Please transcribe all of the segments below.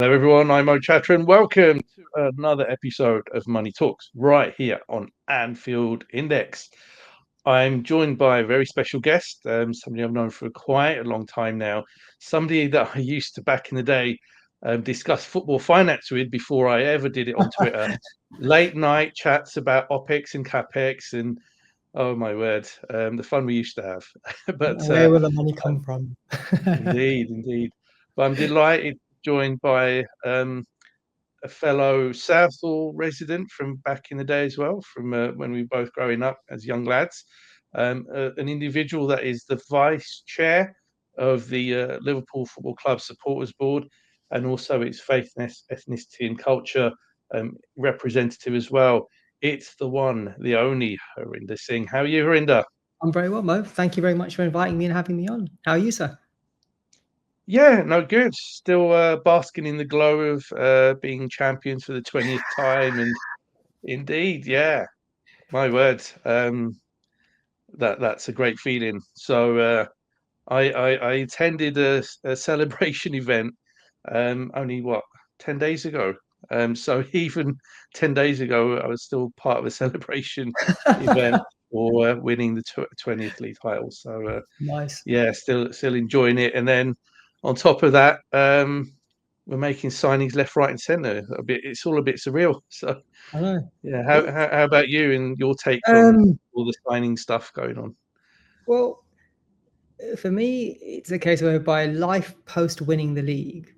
Hello, everyone. I'm Chatra, and welcome to another episode of Money Talks right here on Anfield Index. I'm joined by a very special guest, somebody I've known for quite a long time now, somebody that I used to back in the day discuss football finance with before I ever did it on Twitter. Late night chats about OPEX and CAPEX, and oh my word, the fun we used to have. But Where will the money come from? indeed. But I'm delighted joined by a fellow Southall resident from back in the day as well, from when we were both growing up as young lads. An individual that is the vice chair of the Liverpool Football Club Supporters Board, and also its faith, ethnicity, and culture representative as well. It's the one, the only Harinder Singh. How are you, Harinder? I'm very well, Mo. Thank you very much for inviting me and having me on. How are you, sir? Yeah, no, good. Still basking in the glow of being champions for the 20th time, and indeed, yeah, my word, that's a great feeling. So I attended a celebration event only 10 days ago. So even 10 days ago, I was still part of a celebration event for winning the 20th league title. So Nice. yeah, still enjoying it. And then on top of that, we're making signings left, right, and centre. It's all a bit surreal. So I know. yeah, It, how about you and your take on um, all the signing stuff going on? well, for me, it's a case whereby life post winning the league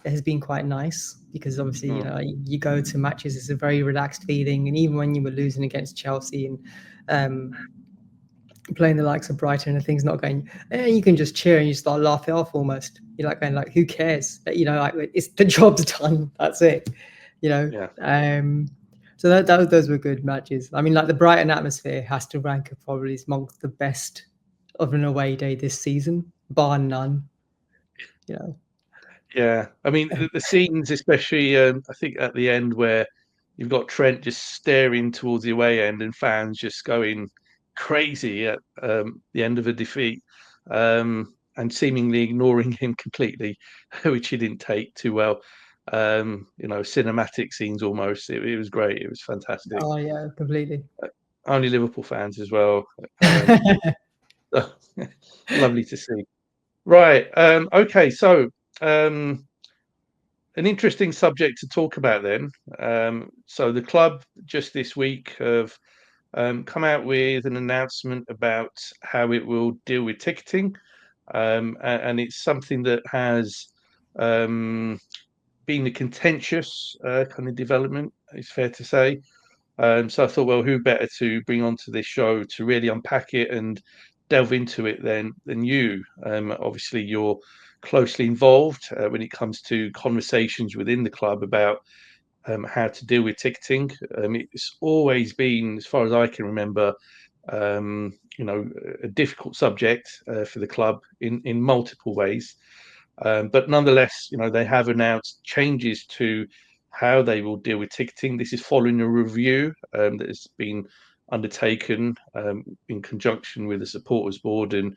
has been quite nice because obviously, Mm. you go to matches, it's a very relaxed feeling. And even when you were losing against Chelsea and um, playing the likes of Brighton and things not going, you can just cheer and you start laughing off almost. You're like going like, who cares? Like it's the job's done. That's it. You know. Yeah, So those were good matches. I mean, like the Brighton atmosphere has to rank probably amongst the best of an away day this season, bar none. You know. yeah. I mean, the scenes, especially, I think at the end where you've got Trent just staring towards the away end and fans just going crazy at the end of a defeat, and seemingly ignoring him completely, which he didn't take too well. Cinematic scenes almost. It was great. It was fantastic. Oh yeah, completely. Only Liverpool fans as well. Lovely to see. Right. Okay. So, um, an interesting subject to talk about then. So, the club just this week have come out with an announcement about how it will deal with ticketing. And it's something that has been a contentious kind of development, it's fair to say. So I thought, well, who better to bring onto this show to really unpack it and delve into it than you? Obviously, you're closely involved when it comes to conversations within the club about how to deal with ticketing. It's always been, as far as I can remember, a difficult subject for the club in multiple ways. But nonetheless, they have announced changes to how they will deal with ticketing. This is following a review that has been undertaken in conjunction with the supporters board and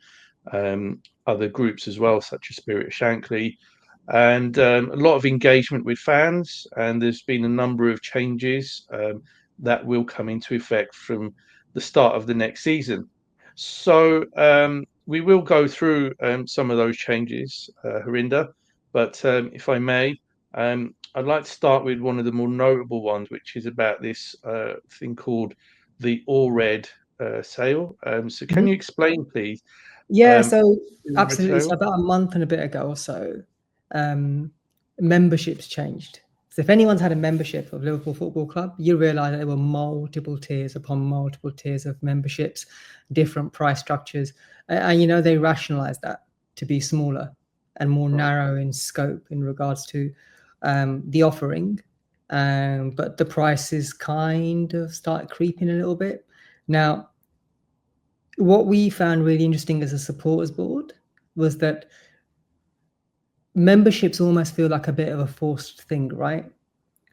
other groups as well, such as Spirit of Shankly, and a lot of engagement with fans. And there's been a number of changes that will come into effect from the start of the next season. So we will go through some of those changes, Harinder, but if I may, I'd like to start with one of the more notable ones, which is about this thing called the All Red sale. So can Mhm. you explain, please, Yeah, the so All Red absolutely. So sale? about a month and a bit ago or so, um, memberships changed. So if anyone's had a membership of Liverpool Football Club, you realise that there were multiple tiers upon multiple tiers of memberships, different price structures, and they rationalised that to be smaller and more Right. narrow in scope in regards to the offering, but the prices kind of start creeping a little bit. Now, what we found really interesting as a supporters board was that memberships almost feel like a bit of a forced thing, right?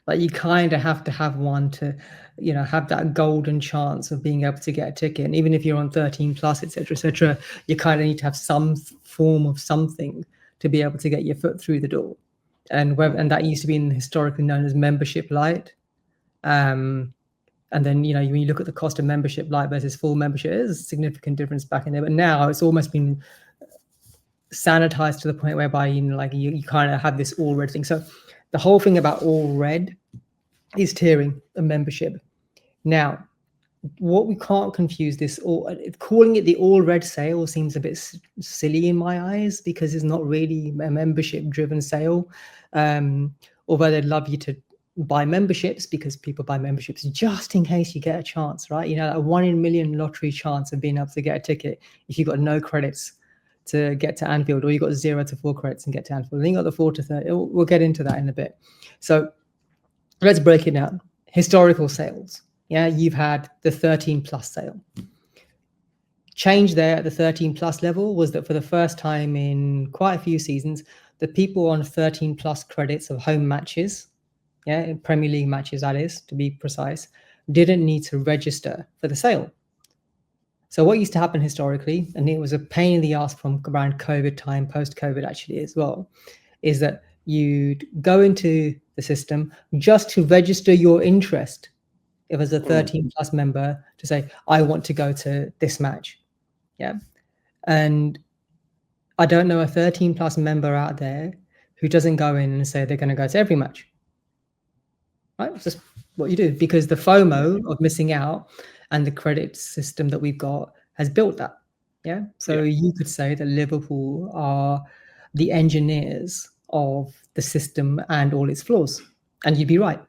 Like you kind of have to have one to, have that golden chance of being able to get a ticket. And even if you're on 13 plus, etc., you kind of need to have some form of something to be able to get your foot through the door. and that used to be historically known as membership light. And then, you know, when you look at the cost of membership light versus full membership, there's a significant difference back in there. But now it's almost been sanitized to the point whereby, you know, like you kind of have this all red thing. So the whole thing about all red is tiering a membership. Now, what we can't confuse this, or calling it the all red sale seems a bit silly in my eyes, because it's not really a membership driven sale. Although they'd love you to buy memberships, because people buy memberships just in case you get a chance, right? You know, a 1 in a million lottery chance of being able to get a ticket if you've got no credits to get to Anfield, or you got 0 to 4 credits and get to Anfield. Then you got the 4 to 30. We'll get into that in a bit. So let's break it down. Historical sales. Yeah, you've had the 13 plus sale. Change there at the 13 plus level was that for the first time in quite a few seasons, the people on 13 plus credits of home matches, yeah, Premier League matches, that is, to be precise, didn't need to register for the sale. So what used to happen historically, and it was a pain in the ass from around COVID time, post-COVID actually as well, is that you'd go into the system just to register your interest if as a 13 plus member, to say, I want to go to this match. Yeah. And I don't know a 13 plus member out there who doesn't go in and say they're going to go to every match. Right? It's just what you do, because the FOMO of missing out and the credit system that we've got has built that. Yeah. So you could say that Liverpool are the engineers of the system and all its flaws. And you'd be right.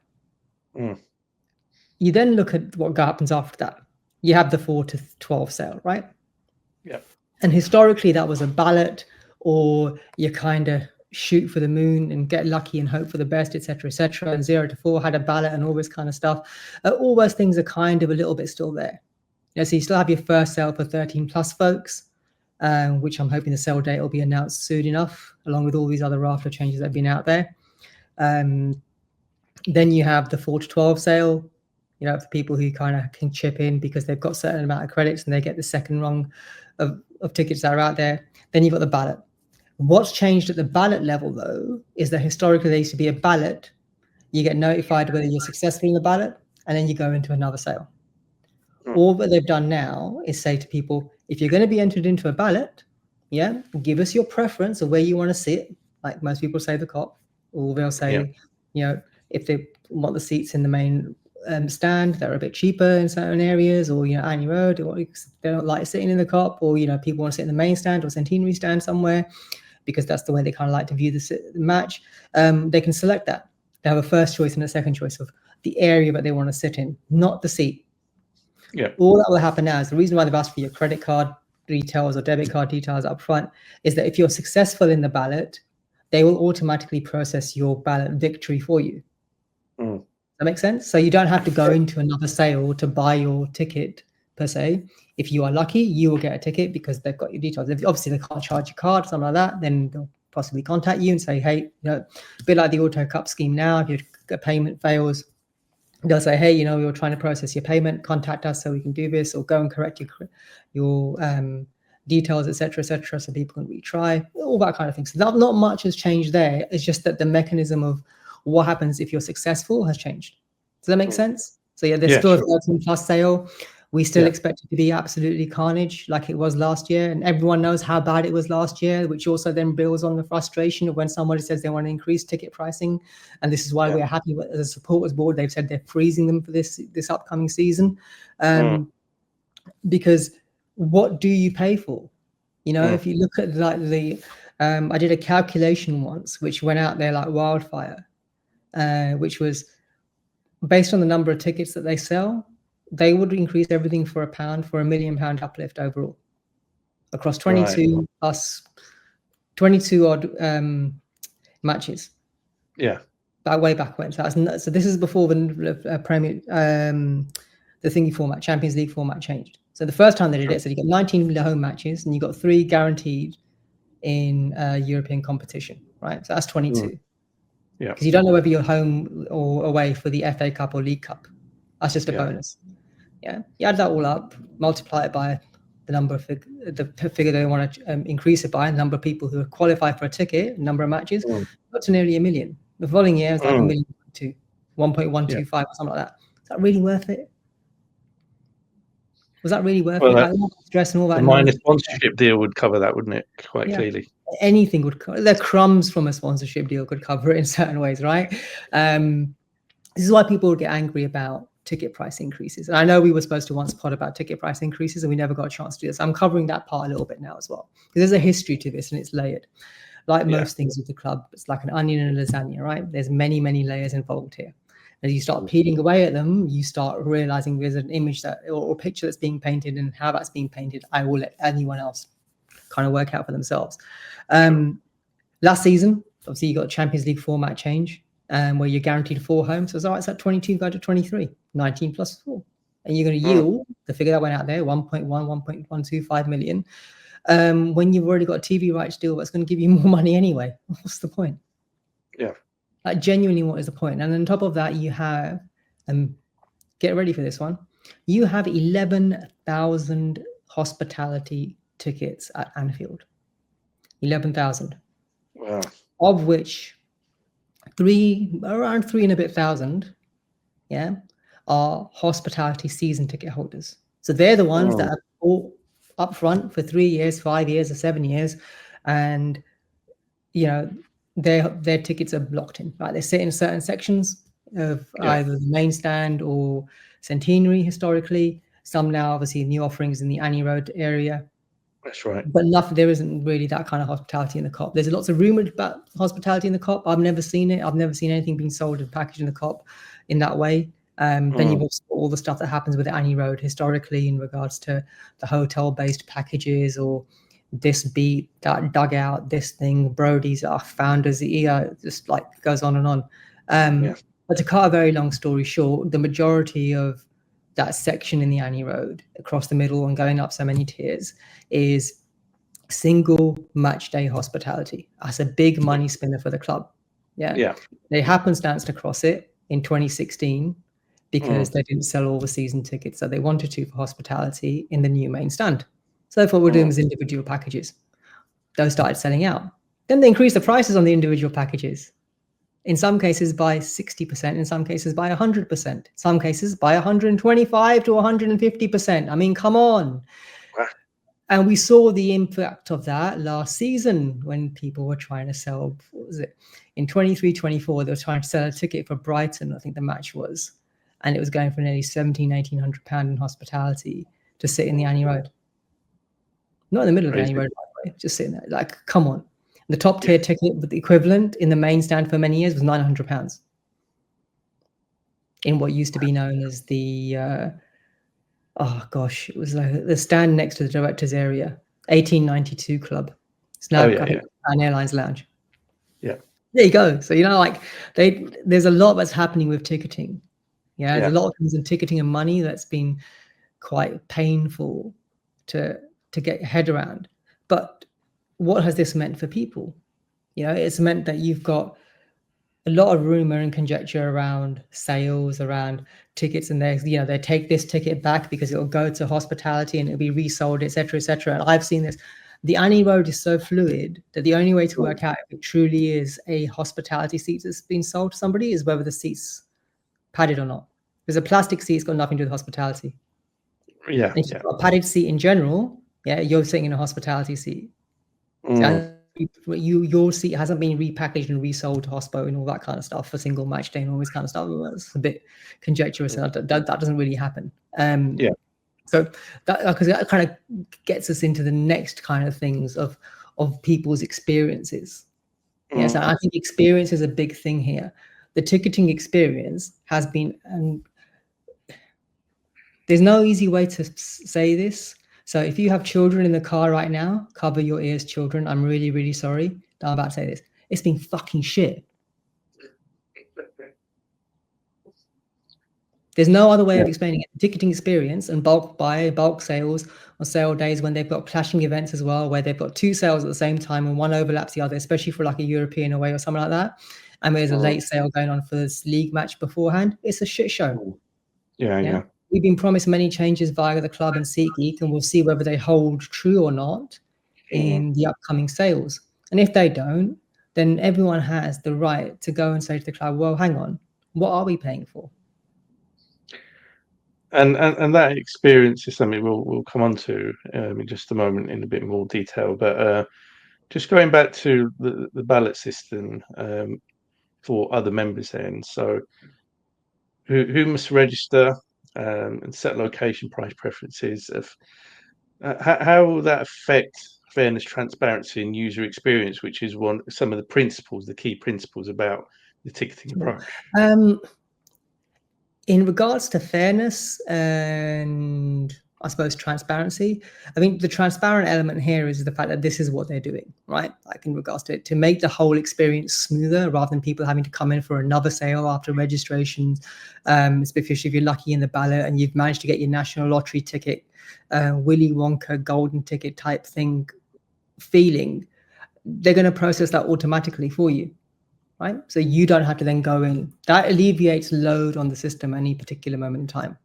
You then look at what happens after that. You have the 4 to 12 sale, right? Yeah. And historically, that was a ballot, or you kind of shoot for the moon and get lucky and hope for the best, etc., etc. And 0 to 4 had a ballot and all this kind of stuff. All those things are kind of a little bit still there. You know, so you still have your first sale for 13 plus folks, which I'm hoping the sale date will be announced soon enough, along with all these other rafter changes that have been out there. Then you have the 4 to 12 sale, you know, for people who kind of can chip in because they've got a certain amount of credits and they get the second rung of tickets that are out there. Then you've got the ballot. What's changed at the ballot level, though, is that historically there used to be a ballot. You get notified whether you're successful in the ballot, and then you go into another sale. All that they've done now is say to people, if you're going to be entered into a ballot, yeah, give us your preference of where you want to sit. Like most people say the Kop, or they'll say, you know, if they want the seats in the main stand, they're a bit cheaper in certain areas, or, you know, Annie Road, or they don't like sitting in the Kop, or, you know, people want to sit in the main stand or centenary stand somewhere because that's the way they kind of like to view the match. They can select that. They have a first choice and a second choice of the area that they want to sit in, not the seat. Yeah. All that will happen now is the reason why they've asked for your credit card details or debit card details up front is that if you're successful in the ballot, they will automatically process your ballot victory for you. That makes sense? So you don't have to go into another sale to buy your ticket per se. If you are lucky, you will get a ticket because they've got your details. If obviously they can't charge your card, something like that, then they'll possibly contact you and say, hey, you know, a bit like the Auto Cup scheme now, if your payment fails, they'll say, hey, you know, we're trying to process your payment, contact us so we can do this, or go and correct your details, etc., so people can retry, all that kind of thing. So not much has changed there. It's just that the mechanism of what happens if you're successful has changed. Does that make sense? So yeah, there's still a 13 plus sale. We still expect it to be absolutely carnage like it was last year. And everyone knows how bad it was last year, which also then builds on the frustration of when somebody says they want to increase ticket pricing. And this is why we're happy with the supporters board. They've said they're freezing them for this upcoming season. Because what do you pay for? You know, if you look at like I did a calculation once, which went out there like wildfire, which was based on the number of tickets that they sell. They would increase everything for £1 for £1 million uplift overall across 22 plus 22 odd matches. Yeah, that way back when. So this is before the Premier, the thingy format, Champions League format changed. So the first time they did it, so you got 19 home matches and you got 3 guaranteed in European competition, right? So that's 22. Yeah, because you don't know whether you're home or away for the FA Cup or League Cup. That's just a bonus. Yeah, you add that all up, multiply it by the number of the figure they want to increase it by, the number of people who qualify for a ticket, number of matches, got to nearly 1 million. The following year, it's like 1 million to 1.125 or something like that. Is that really worth it? Was that really worth it? Like, all that stress and all that. The minor sponsorship deal would cover that, wouldn't it? Quite clearly. Anything would cover. The crumbs from a sponsorship deal could cover it in certain ways, right? This is why people would get angry about ticket price increases. And I know we were supposed to once pod about ticket price increases and we never got a chance to do this. I'm covering that part a little bit now as well, because there's a history to this and it's layered. Like most things with the club, it's like an onion and a lasagna, right? There's many, many layers involved here. As you start peeling away at them, you start realizing there's an image that or a picture that's being painted, and how that's being painted, I will let anyone else kind of work out for themselves. Last season, obviously, you got a Champions League format change, where you're guaranteed 4 homes. So it's all right, it's at 22 go to 23, 19 plus 4. And you're going to yield the figure that went out there, 1.125 million. When you've already got a TV rights deal that's going to give you more money anyway. What's the point? Yeah. Like, genuinely, what is the point? And on top of that, you have, get ready for this one, you have 11,000 hospitality tickets at Anfield. 11,000. Wow. Of which around 3 and a bit thousand, are hospitality season ticket holders. So they're the ones that are bought up front for 3 years, 5 years, or 7 years, and their tickets are blocked in. Right, they sit in certain sections of either the main stand or Centenary historically. Some now, obviously, new offerings in the Annie Road area. That's right. But there isn't really that kind of hospitality in the COP. There's lots of rumored about hospitality in the COP. I've never seen it. I've never seen anything being sold and packaged in the COP in that way. Then you've also got all the stuff that happens with the Annie Road historically in regards to the hotel-based packages, or this beat, that dugout, this thing, Brody's, our founders, just like goes on and on. But to cut a very long story short, the majority of that section in the Annie Road across the middle and going up so many tiers is single match day hospitality. That's a big money spinner for the club. They happenstance to cross it in 2016 because they didn't sell all the season tickets that they wanted to for hospitality in the new main stand. So what we're doing is individual packages. Those started selling out. Then they increased the prices on the individual packages. In some cases by 60%, in some cases by 100%, in some cases by 125 to 150%. I mean, come on. And we saw the impact of that last season when people were trying to sell, what was it? In 23-24, they were trying to sell a ticket for Brighton, I think the match was. And it was going for nearly £1,700-1,800 in hospitality to sit in the Annie Road. Not in the middle of the Annie Road, by the way, just sitting there. Like, come on. The top tier ticket with the equivalent in the main stand for many years was £900 in what used to be known as the, it was like the stand next to the director's area, 1892 Club. It's now an airlines lounge. Yeah. There you go. So, there's a lot that's happening with ticketing. There's a lot of things in ticketing and money that's been quite painful to get your head around. But what has this meant for people? It's meant that you've got a lot of rumor and conjecture around sales, around tickets, and they take this ticket back because it'll go to hospitality and it'll be resold, etc., etc. And I've seen this. The Annie Road is so fluid that the only way to work out if it truly is a hospitality seat that's been sold to somebody is whether the seat's padded or not. Because a plastic seat's got nothing to do with hospitality. If you've got a padded seat in general, you're sitting in a hospitality seat. So your seat hasn't been repackaged and resold to hospo and all that kind of stuff for single match day and all this kind of stuff. That's a bit conjecturous, and that doesn't really happen. So that, because that kind of gets us into the next kind of things of people's experiences. So I think experience is a big thing here. The ticketing experience has been, there's no easy way to say this. So if you have children in the car right now, cover your ears, children. I'm really, really sorry that I'm about to say this. It's been fucking shit. There's no other way of explaining it. Ticketing experience and bulk buy, bulk sales on sale days when they've got clashing events as well, where they've got 2 sales at the same time and one overlaps the other, especially for like a European away or something like that. And there's a late sale going on for this league match beforehand. It's a shit show. Yeah. we've been promised many changes via the club and SeatGeek, and we'll see whether they hold true or not in the upcoming sales. And if they don't, then everyone has the right to go and say to the club, well, hang on, what are we paying for? And that experience is something we'll come on to in just a moment in a bit more detail. But just going back to the ballot system for other members then. So who must register and set location price preferences? How will that affect fairness, transparency, and user experience, which is some of the principles, the key principles about the ticketing approach? In regards to fairness and I suppose transparency, I think the transparent element here is the fact that this is what they're doing, right? Like in regards to make the whole experience smoother rather than people having to come in for another sale after registration, especially if you're lucky in the ballot and you've managed to get your national lottery ticket, Willy Wonka golden ticket type thing feeling. They're going to process that automatically for you. Right? So you don't have to then go in. That alleviates load on the system at any particular moment in time.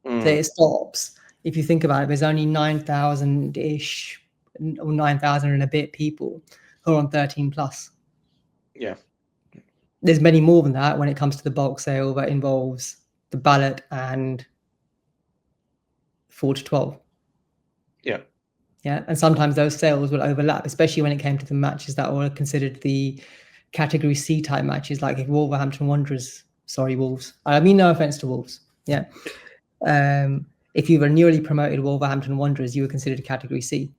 So it stops. If you think about it, there's only 9,000-ish or 9,000 and a bit people who are on 13 plus. Yeah. There's many more than that when it comes to the bulk sale that involves the ballot and 4 to 12. Yeah. Yeah. And sometimes those sales will overlap, especially when it came to the matches that were considered the Category C type matches, like if Wolverhampton Wanderers, Wolves. I mean, no offense to Wolves. Yeah. If you were newly promoted Wolverhampton Wanderers, you were considered Category C.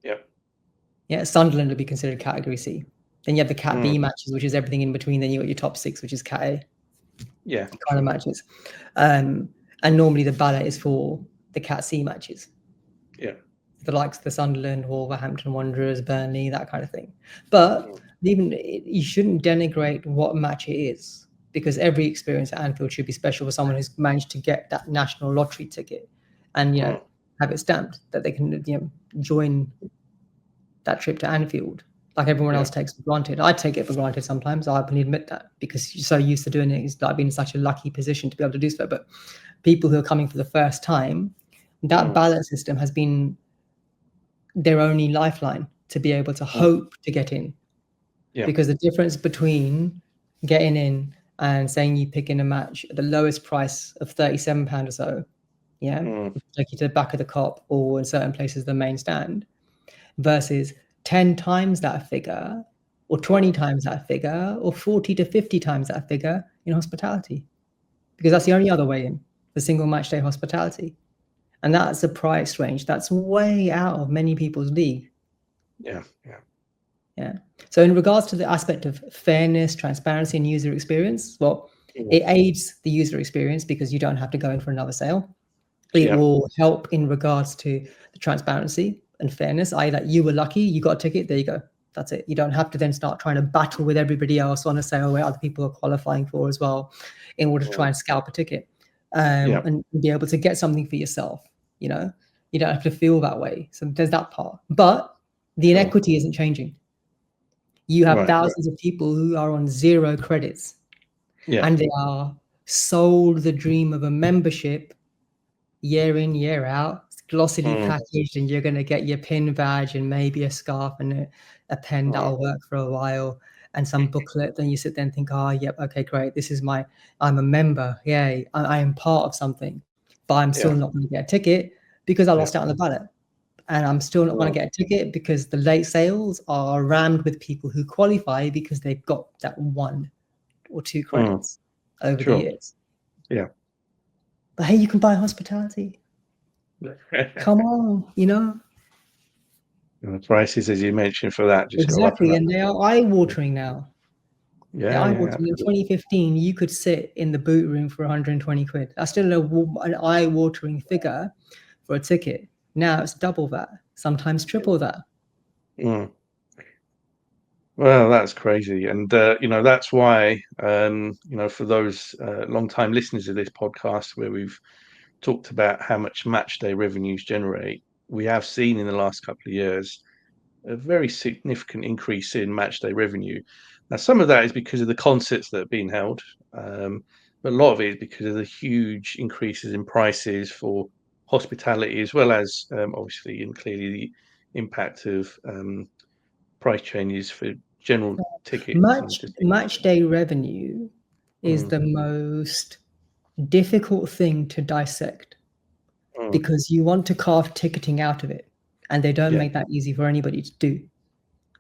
Yeah. Yeah. Sunderland would be considered Category C. Then you have the Cat B matches, which is everything in between. Then you got your top six, which is Cat A. Yeah. Kind of matches. And normally the ballot is for the Cat C matches. Yeah. The likes of the Sunderland, Wolverhampton Wanderers, Burnley, that kind of thing. But even you shouldn't denigrate what match it is, because every experience at Anfield should be special for someone who's managed to get that national lottery ticket and have it stamped that they can join that trip to Anfield like everyone else takes for granted. I take it for granted sometimes. I openly admit that, because you're so used to doing it. It's like being in such a lucky position to be able to do so. But people who are coming for the first time, that ballot system has been their only lifeline to be able to hope to get in. Yeah. Because the difference between getting in and saying you pick in a match at the lowest price of £37 or so, take you to the back of the Cop or in certain places the main stand, versus 10 times that figure or 20 times that figure or 40 to 50 times that figure in hospitality, because that's the only other way in, the single match day hospitality. And that's a price range that's way out of many people's league. Yeah. So in regards to the aspect of fairness, transparency, and user experience, well, it aids the user experience because you don't have to go in for another sale. It will help in regards to the transparency and fairness, i.e. that you were lucky, you got a ticket, there you go. That's it. You don't have to then start trying to battle with everybody else on a sale where other people are qualifying for as well in order to try and scalp a ticket and be able to get something for yourself. You don't have to feel that way. So there's that part. But the inequity isn't changing. You have thousands of people who are on 0 credits and they are sold the dream of a membership year in, year out. It's glossily packaged, and you're going to get your pin badge and maybe a scarf and a pen that'll work for a while and some booklet. Then you sit there and think, okay, great. I'm a member. Yay. I am part of something, but I'm still not going to get a ticket because I lost out on the ballot. And I'm still not going to get a ticket because the late sales are rammed with people who qualify because they've got that 1 or 2 credits over the years. Yeah. But hey, you can buy hospitality. Come on, The prices, as you mentioned, for that just exactly, go up and they are eye-watering now. Yeah, eye-watering. In 2015, you could sit in the boot room for 120 quid. That's still an eye-watering figure for a ticket. Now it's double that, sometimes triple that. Well, that's crazy. And, that's why, for those long-time listeners of this podcast where we've talked about how much match day revenues generate, we have seen in the last couple of years a very significant increase in match day revenue. Now, some of that is because of the concerts that are being held. a lot of it is because of the huge increases in prices for hospitality, as well as obviously and clearly the impact of price changes for general tickets and just Match day revenue is the most difficult thing to dissect because you want to carve ticketing out of it, and they don't make that easy for anybody to do.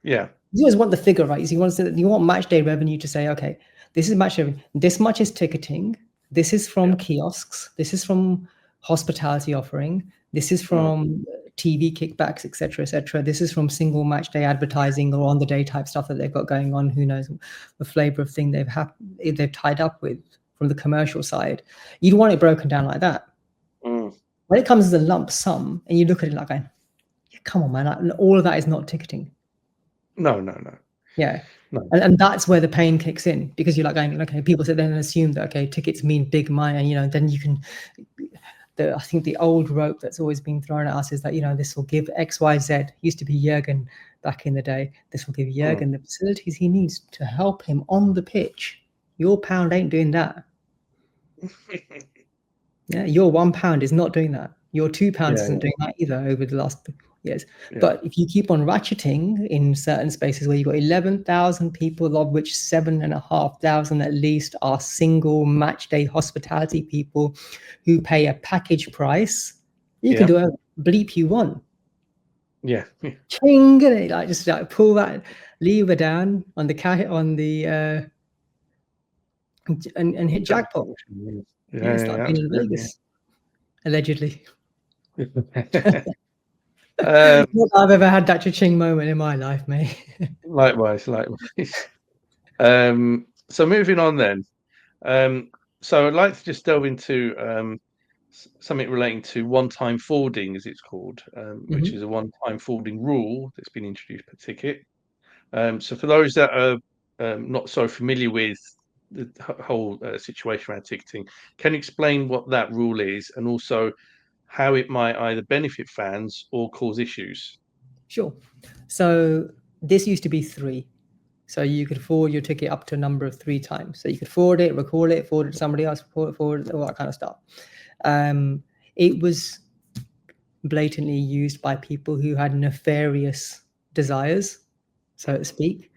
Yeah. You always want the figure, right? You want match day revenue to say, okay, this is match day, this much is ticketing, this is from kiosks, this is from hospitality offering, this is from TV kickbacks, etc., etc. This is from single match day advertising or on the day type stuff that they've got going on. Who knows the flavor of thing they've tied up with from the commercial side. You'd want it broken down like that. When it comes as a lump sum, and you look at it like, yeah, come on, man, all of that is not ticketing. No. Yeah. No. And that's where the pain kicks in, because you're like going, okay, people sit there and assume that, okay, tickets mean big money, and, then you can, I think the old rope that's always been thrown at us is that, this will give XYZ, used to be Jurgen back in the day, this will give Jurgen the facilities he needs to help him on the pitch. Your pound ain't doing that. Yeah, your £1 is not doing that. Your £2 isn't doing that either over the last years. But if you keep on ratcheting in certain spaces where you've got 11,000 people, of which 7,500 at least are single match day hospitality people who pay a package price, you can do a bleep you want. Yeah. Ching, like just like pull that lever down on the and hit jackpot. It's like being in Vegas, allegedly. Not I've ever had that cha-ching moment in my life, mate. Likewise. So moving on then. So I'd like to just delve into something relating to one-time forwarding, as it's called, which is a one-time forwarding rule that's been introduced per ticket. So for those that are not so familiar with the whole situation around ticketing, can you explain what that rule is, and also how it might either benefit fans or cause issues? Sure. So this used to be 3. So you could forward your ticket up to a number of 3 times. So you could forward it, record it, forward it to somebody else, forward it, all that kind of stuff. It was blatantly used by people who had nefarious desires, so to speak,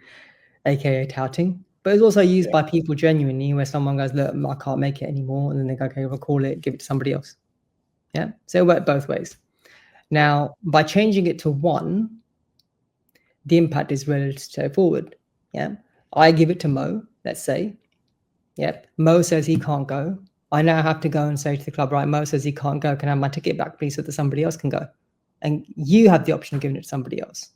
aka touting. But it's also used by people genuinely, where someone goes, look, I can't make it anymore. And then they go, okay, we'll call it, give it to somebody else. Yeah. So it worked both ways. Now, by changing it to 1, the impact is relatively straightforward. Yeah. I give it to Mo, let's say. Yep. Mo says he can't go. I now have to go and say to the club, right, Mo says he can't go. Can I have my ticket back, please, so that somebody else can go? And you have the option of giving it to somebody else.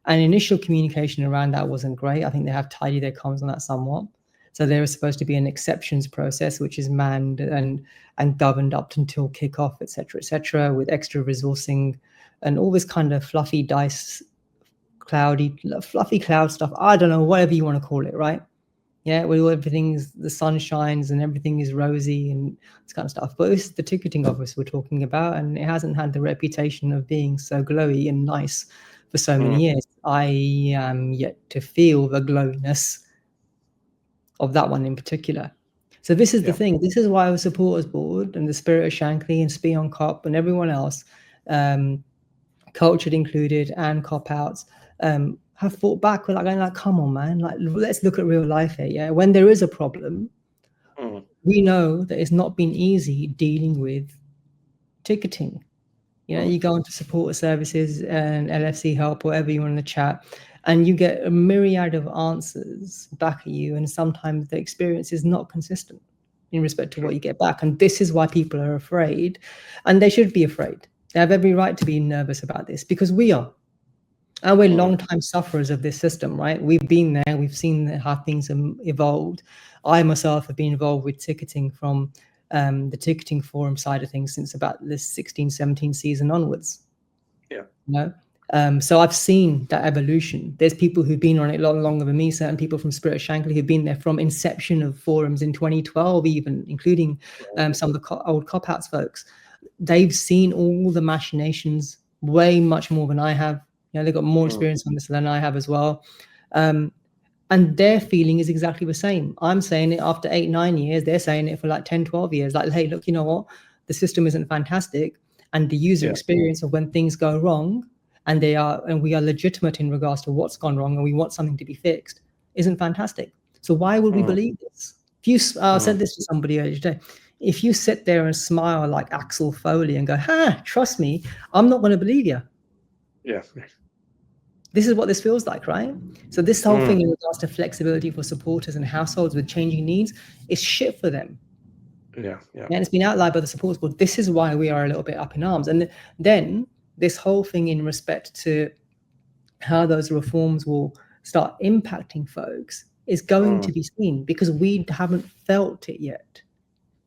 And initial communication around that wasn't great. I think they have tidied their comms on that somewhat. So there is supposed to be an exceptions process, which is manned and governed up until kickoff, et cetera, with extra resourcing and all this kind of fluffy cloud stuff. I don't know, whatever you want to call it, right? Yeah, where everything's, the sun shines and everything is rosy and this kind of stuff. But this is the ticketing office we're talking about, and it hasn't had the reputation of being so glowy and nice for so many years. I am yet to feel the glowiness of that one in particular. So this is the thing. This is why our supporters board and the Spirit of Shankly and Spion Cop and everyone else, cultured included and cop outs, have fought back. We're like, come on, man, like, let's look at real life here. Yeah, when there is a problem, we know that it's not been easy dealing with ticketing. You go into supporter services and LFC help, whatever you want in the chat, and you get a myriad of answers back at you, and sometimes the experience is not consistent in respect to what you get back. And this is why people are afraid, and they should be afraid. They have every right to be nervous about this, because we are. And we're long-time sufferers of this system, right? We've been there. We've seen how things have evolved. I myself have been involved with ticketing from the ticketing forum side of things since about the 16-17 season onwards. So I've seen that evolution. There's people who've been on it a lot longer than me, certain people from Spirit of Shankly who've been there from inception of forums in 2012 even, including some of the old cop-outs folks. They've seen all the machinations way much more than I have. They've got more experience on this than I have as well. And their feeling is exactly the same. I'm saying it after 8-9 years. They're saying it for like 10-12 years. Like, hey, look, you know what? The system isn't fantastic, and the user experience of when things go wrong, and we are legitimate in regards to what's gone wrong, and we want something to be fixed, isn't fantastic. So why would we believe this? If you, said this to somebody earlier today, if you sit there and smile like Axel Foley and go, trust me, I'm not going to believe you. Yeah. This is what this feels like, right? So this whole thing in regards to flexibility for supporters and households with changing needs is shit for them. Yeah. And it's been outlined by the Supporters Board. This is why we are a little bit up in arms. And then this whole thing in respect to how those reforms will start impacting folks is going to be seen, because we haven't felt it yet.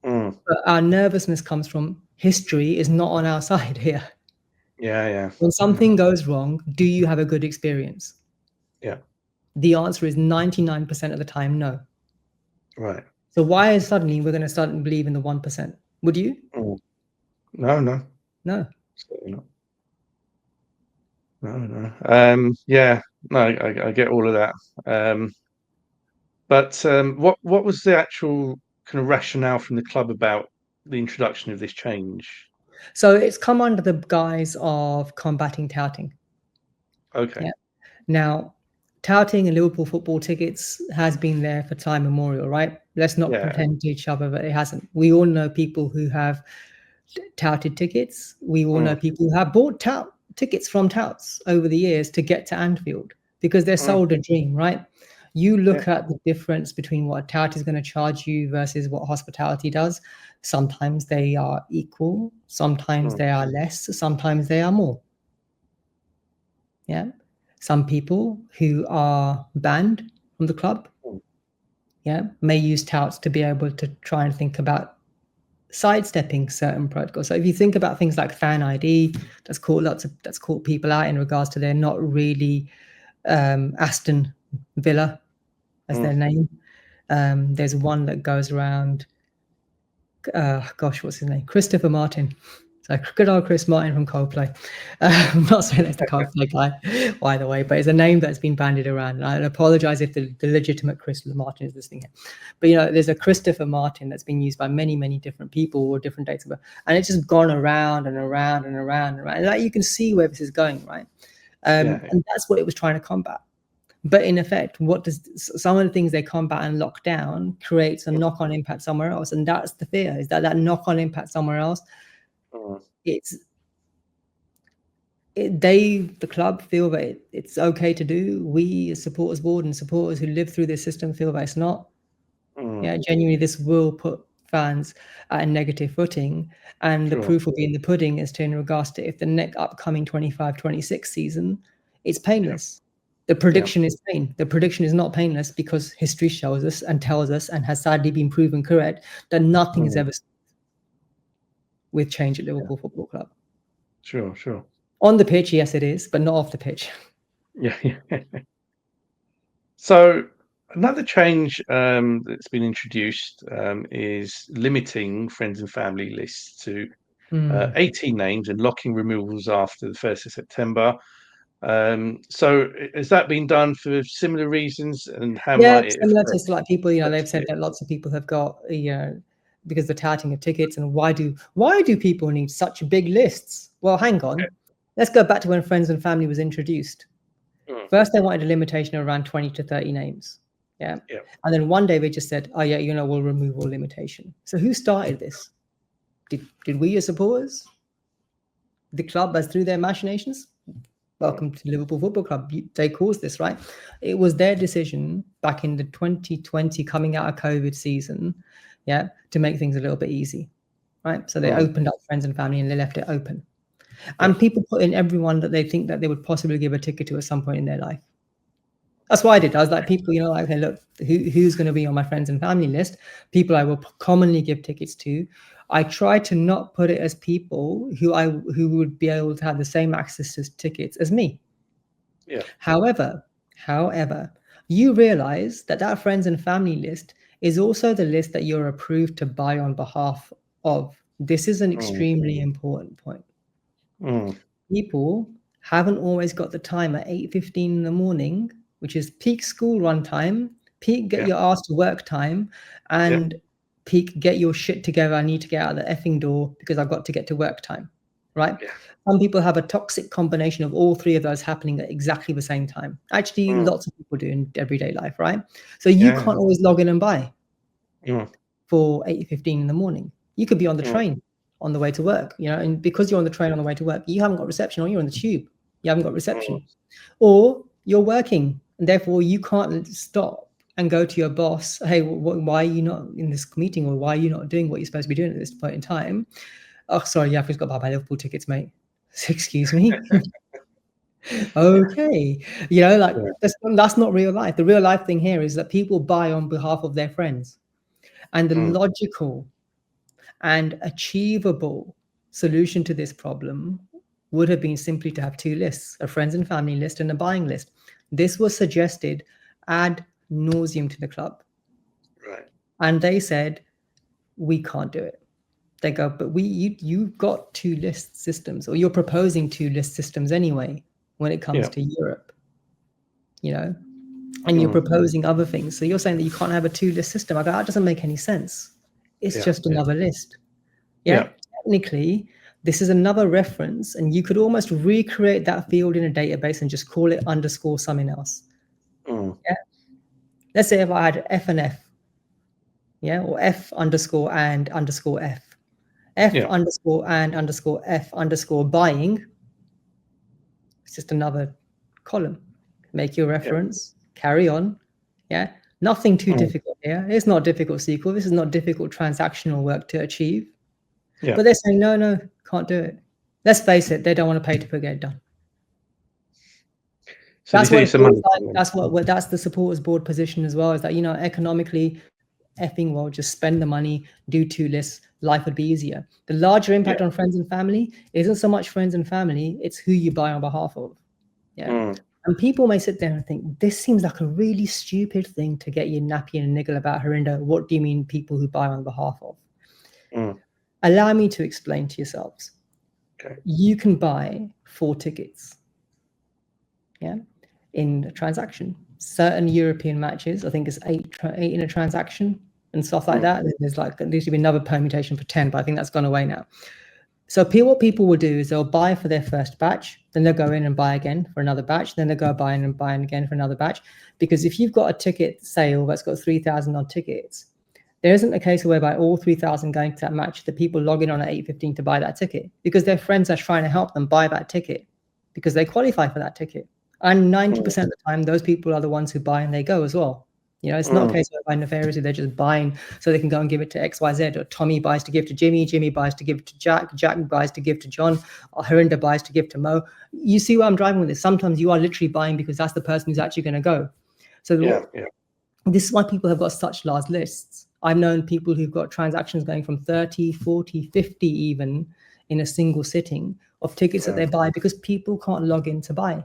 But our nervousness comes from history is not on our side here. Yeah. When something goes wrong, do you have a good experience? Yeah. The answer is 99% of the time, no. Right. So why is suddenly we're going to start and believe in the 1%? Would you? No. No. Certainly not. No. Yeah. No, I get all of that. But what was the actual kind of rationale from the club about the introduction of this change? So it's come under the guise of combating touting. Okay. Yeah. Now, touting and Liverpool football tickets has been there for time immemorial, right? Let's not pretend to each other that it hasn't. We all know people who have touted tickets. We all know people who have bought tickets from touts over the years to get to Anfield because they're sold a dream, right? You look at the difference between what a tout is going to charge you versus what hospitality does. Sometimes they are equal, sometimes they are less, sometimes they are more. Yeah. Some people who are banned from the club, may use touts to be able to try and think about sidestepping certain protocols. So if you think about things like fan ID, that's caught people out in regards to they're not really Aston Villa as their name. There's one that goes around. What's his name? Christopher Martin. So good old Chris Martin from Coldplay. I'm not saying that's the Coldplay guy, by the way, but it's a name that's been bandied around. And I apologize if the legitimate Christopher Martin is listening here. But, there's a Christopher Martin that's been used by many, many different people or different dates of birth. And it's just gone around and around and around and around. And like, you can see where this is going, right? And that's what it was trying to combat. But in effect, what does some of the things they combat and lock down creates a knock-on impact somewhere else? And that's the fear, is that knock-on impact somewhere else, the club feel that it's okay to do. We as supporters board and supporters who live through this system feel that it's not. Yeah, genuinely, this will put fans at a negative footing, and the proof will be in the pudding as to in regards to if the next upcoming 25-26 season, it's painless. The prediction is pain. The prediction is not painless because history shows us and tells us and has sadly been proven correct that nothing is ever with change at Liverpool Football Club. Sure. On the pitch, yes, it is, but not off the pitch. Yeah. So another change that's been introduced is limiting friends and family lists to 18 names and locking removals after the 1st of September. So has that been done for similar reasons, and how might it similar affect? to like people, they've said that lots of people have got, because they're touting of tickets, and why do people need such big lists? Well, hang on. Let's go back to when friends and family was introduced. First, they wanted a limitation of around 20 to 30 names. Yeah. And then one day they just said, oh, yeah, we'll remove all limitation. So who started this? Did we as supporters? The club as through their machinations? Welcome to Liverpool Football Club. They caused this, right? It was their decision back in the 2020 coming out of COVID season, to make things a little bit easy, right? So they opened up friends and family and they left it open. And people put in everyone that they think that they would possibly give a ticket to at some point in their life. That's what I did. I was like, people, like, hey, look, who's going to be on my friends and family list? People I will commonly give tickets to. I try to not put it as people who would be able to have the same access to tickets as me. Yeah. However, you realize that friends and family list is also the list that you're approved to buy on behalf of. This is an extremely important point. People haven't always got the time at 8:15 in the morning which is peak school run time, peak get your ass to work time, and peak get your shit together. I need to get out of the effing door because I've got to get to work time, right? Yeah. Some people have a toxic combination of all three of those happening at exactly the same time. Actually, lots of people do in everyday life, right? So you can't always log in and buy for 8:15 in the morning. You could be on the train on the way to work, you know, and because you're on the train on the way to work, you haven't got reception, or you're on the tube, you haven't got reception, or you're working, and therefore you can't stop and go to your boss, hey, why are you not in this meeting, or why are you not doing what you're supposed to be doing at this point in time? Oh, sorry, yeah, I've just got to buy my Liverpool tickets, mate. Excuse me. Okay, you know, like that's not real life. The real life thing here is that people buy on behalf of their friends, and the logical and achievable solution to this problem would have been simply to have two lists, a friends and family list and a buying list. This was suggested ad nauseum to the club, Right. and they said, we can't do it. They go, but you've got two list systems, or you're proposing two list systems anyway when it comes to Europe, you know, and you're proposing other things. So you're saying that you can't have a two list system. I go, that doesn't make any sense. It's just another list. Technically, this is another reference, and you could almost recreate that field in a database and just call it underscore something else. Let's say if I had F and F, or F underscore and underscore F. F underscore and underscore F underscore buying. It's just another column. Make your reference, carry on. Nothing too difficult here. It's not difficult SQL. This is not difficult transactional work to achieve. But they're saying, no, can't do it. Let's face it, they don't want to pay to get it done. So that's that's the supporters board position as well, is that, you know, economically, effing well, just spend the money, do two lists, life would be easier. The larger impact on friends and family isn't so much friends and family, it's who you buy on behalf of. And people may sit there and think, this seems like a really stupid thing to get you nappy and niggle about, Harinder. What do you mean people who buy on behalf of? Allow me to explain to yourselves. You can buy 4 tickets in a transaction. Certain European matches, I think it's 8 in a transaction and stuff like that. There used to be another permutation for 10, but I think that's gone away now. So what people will do is they'll buy for their first batch, then they'll go in and buy again for another batch, then they'll go buy in and buy in again for another batch. Because if you've got a ticket sale that's got 3,000 odd tickets, there isn't a case whereby all 3,000 going to that match, the people log in on at 8:15 to buy that ticket, because their friends are trying to help them buy that ticket because they qualify for that ticket. And 90% of the time, those people are the ones who buy and they go as well. You know, it's not a case whereby nefariously they're just buying so they can go and give it to XYZ, or Tommy buys to give to Jimmy, Jimmy buys to give to Jack, Jack buys to give to John, or Harinder buys to give to Mo. You see where I'm driving with this? Sometimes you are literally buying because that's the person who's actually going to go. So this is why people have got such large lists. I've known people who've got transactions going from 30, 40, 50 even in a single sitting of tickets that they buy because people can't log in to buy.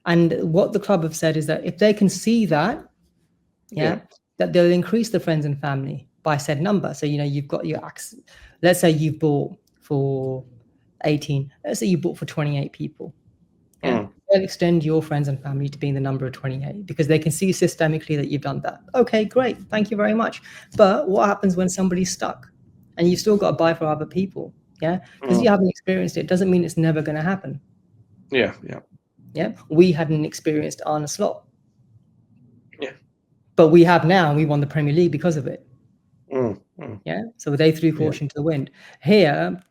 And what the club have said is that if they can see that, that they'll increase the friends and family by said number. So, you know, you've got your access. Let's say you've bought for 18. Let's say you bought for 28 people. They'll extend your friends and family to being the number of 28 because they can see systemically that you've done that. Okay, great. Thank you very much. But what happens when somebody's stuck and you've still got to buy for other people? Because you haven't experienced it doesn't mean it's never going to happen. We hadn't experienced Arne Slot. But we have now, and we won the Premier League because of it. So they threw caution to the wind. Here,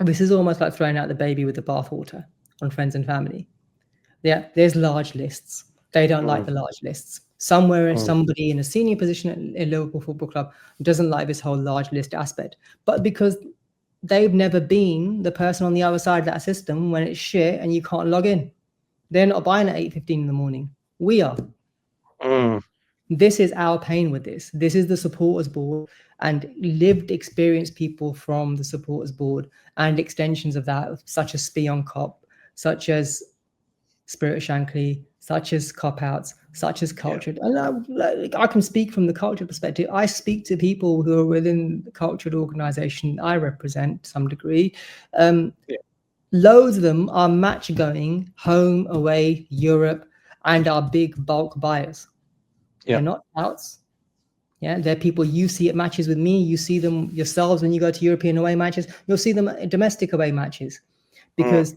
this is almost like throwing out the baby with the bathwater on friends and family. There's large lists. They don't like the large lists. Somewhere somebody in a senior position at Liverpool Football Club doesn't like this whole large list aspect. But because they've never been the person on the other side of that system when it's shit and you can't log in. They're not buying at 8:15 in the morning. We are. This is our pain with this. This is the supporters board and lived experienced people from the supporters board and extensions of that, such as Spion Cop, such as Spirit of Shankly, such as Cop Outs, such as Cultured. And I can speak from the culture perspective. I speak to people who are within the cultured organization I represent to some degree. Loads of them are match going, home, away, Europe, and are big bulk buyers. Yeah. They're not outs. Yeah, they're people you see at matches with me. You see them yourselves when you go to European away matches. You'll see them at domestic away matches because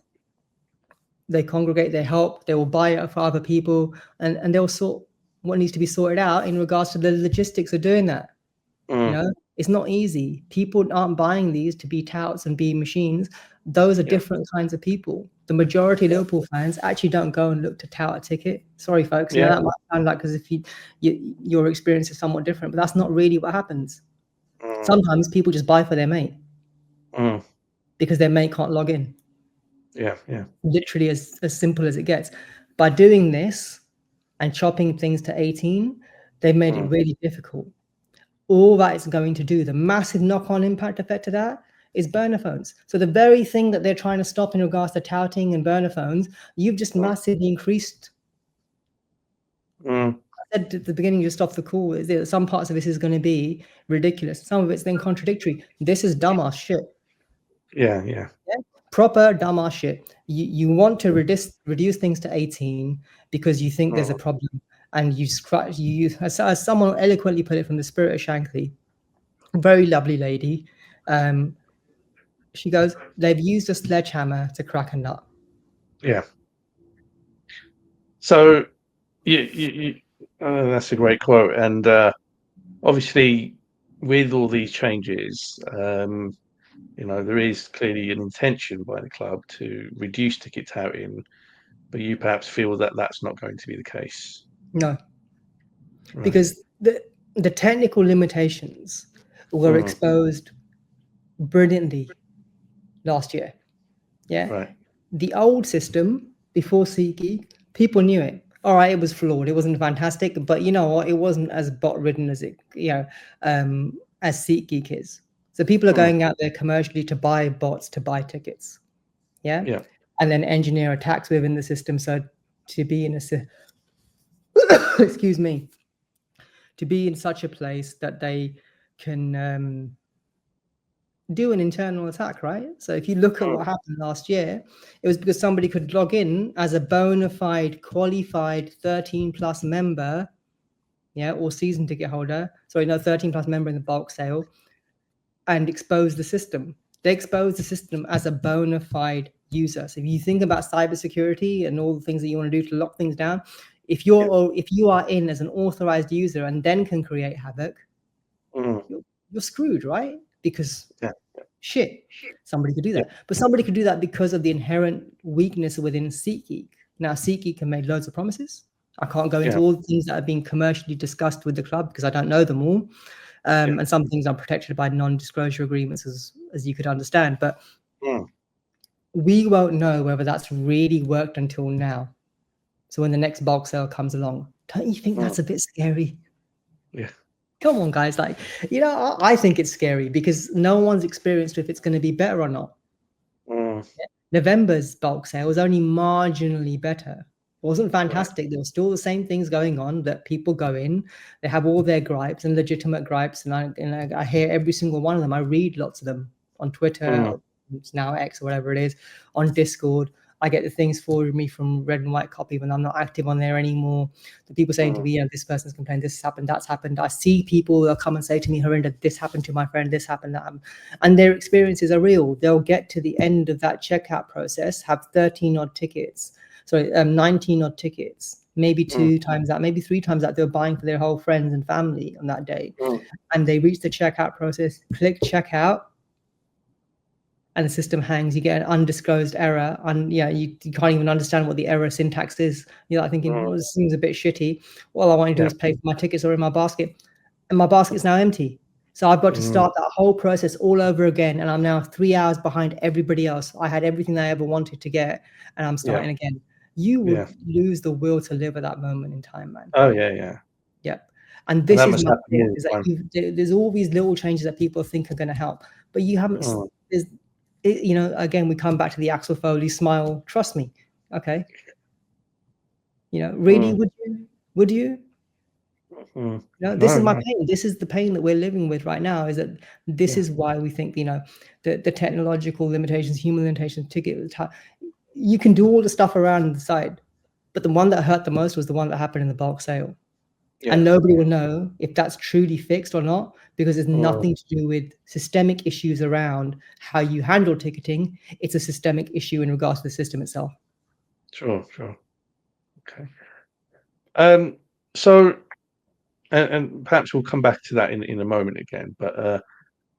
they congregate, they help, they will buy it for other people, and they'll sort what needs to be sorted out in regards to the logistics of doing that. You know, it's not easy. People aren't buying these to be touts and be machines. Those are different kinds of people. The majority of Liverpool fans actually don't go and look to tout a ticket. Sorry, folks. Now that might sound like as if your experience is somewhat different, but that's not really what happens. Sometimes people just buy for their mate because their mate can't log in. Yeah. Literally as simple as it gets. By doing this and chopping things to 18, they've made it really difficult. All that it's going to do, the massive knock-on impact effect of that is burner phones. So the very thing that they're trying to stop in regards to touting and burner phones, you've just massively increased. I said at the beginning, just off the call, is that some parts of this is going to be ridiculous. Some of it's then contradictory. This is dumbass shit. Yeah. Proper dumbass shit. You want to reduce things to 18 because you think there's a problem, and you as someone eloquently put it from the spirit of Shankly, a very lovely lady. She goes, they've used a sledgehammer to crack a nut. Yeah. So that's a great quote, and obviously with all these changes, there is clearly an intention by the club to reduce ticket touting, but you perhaps feel that that's not going to be the case. No, because the technical limitations were exposed brilliantly last year. Yeah. Right. The old system before SeatGeek, people knew it. All right, it was flawed. It wasn't fantastic, but you know what? It wasn't as bot-ridden as as SeatGeek is. So people are going out there commercially to buy bots, to buy tickets. Yeah. And then engineer attacks within the system. So to be in excuse me, to be in such a place that they can do an internal attack, right? So if you look at what happened last year, it was because somebody could log in as a bona fide, qualified 13+ member, or season ticket holder. 13+ member in the bulk sale, and expose the system. They expose the system as a bona fide user. So if you think about cybersecurity and all the things that you want to do to lock things down, if you are in as an authorized user and then can create havoc, you're screwed, right? Because somebody could do that. But somebody could do that because of the inherent weakness within SeatGeek. Now, SeatGeek can make loads of promises. I can't go into all the things that are being commercially discussed with the club because I don't know them all. And some things are protected by non-disclosure agreements, as you could understand. But we won't know whether that's really worked until now. So when the next bulk sale comes along, don't you think that's a bit scary? Yeah. Come on, guys. I think it's scary because no one's experienced if it's going to be better or not. November's bulk sale was only marginally better. It wasn't fantastic. There were still the same things going on that people go in. They have all their gripes and legitimate gripes. And I hear every single one of them. I read lots of them on Twitter, it's now X or whatever it is, on Discord. I get the things forwarded me from Red and White Copy when I'm not active on there anymore. The people saying to me, this person's complained, this happened, that's happened. I see people that come and say to me, Harinder, this happened to my friend, this happened, that happened. And their experiences are real. They'll get to the end of that checkout process, have 19 odd tickets, maybe 2 times that, maybe 3 times that they're buying for their whole friends and family on that day. And they reach the checkout process, click checkout, and the system hangs. You get an undisclosed error, and you can't even understand what the error syntax is. You're like thinking, this seems a bit shitty. All I want to do is pay for my tickets or in my basket, and my basket's now empty. So I've got to start that whole process all over again, and I'm now 3 hours behind everybody else. I had everything I ever wanted to get, and I'm starting again. You would lose the will to live at that moment in time, man. Oh yeah. And this is my thing, is that there's all these little changes that people think are going to help, but you haven't. Again, we come back to the Axel Foley smile. Trust me. Okay. Really, would you? Mm. You know, this is my No. pain. This is the pain that we're living with right now. Is that this is why we think, you know, the technological limitations, human limitations, you can do all the stuff around the side, but the one that hurt the most was the one that happened in the bulk sale. And nobody will know if that's truly fixed or not, because it's nothing to do with systemic issues around how you handle ticketing. It's a systemic issue in regards to the system itself. Sure. Okay. So, and perhaps we'll come back to that in a moment again. But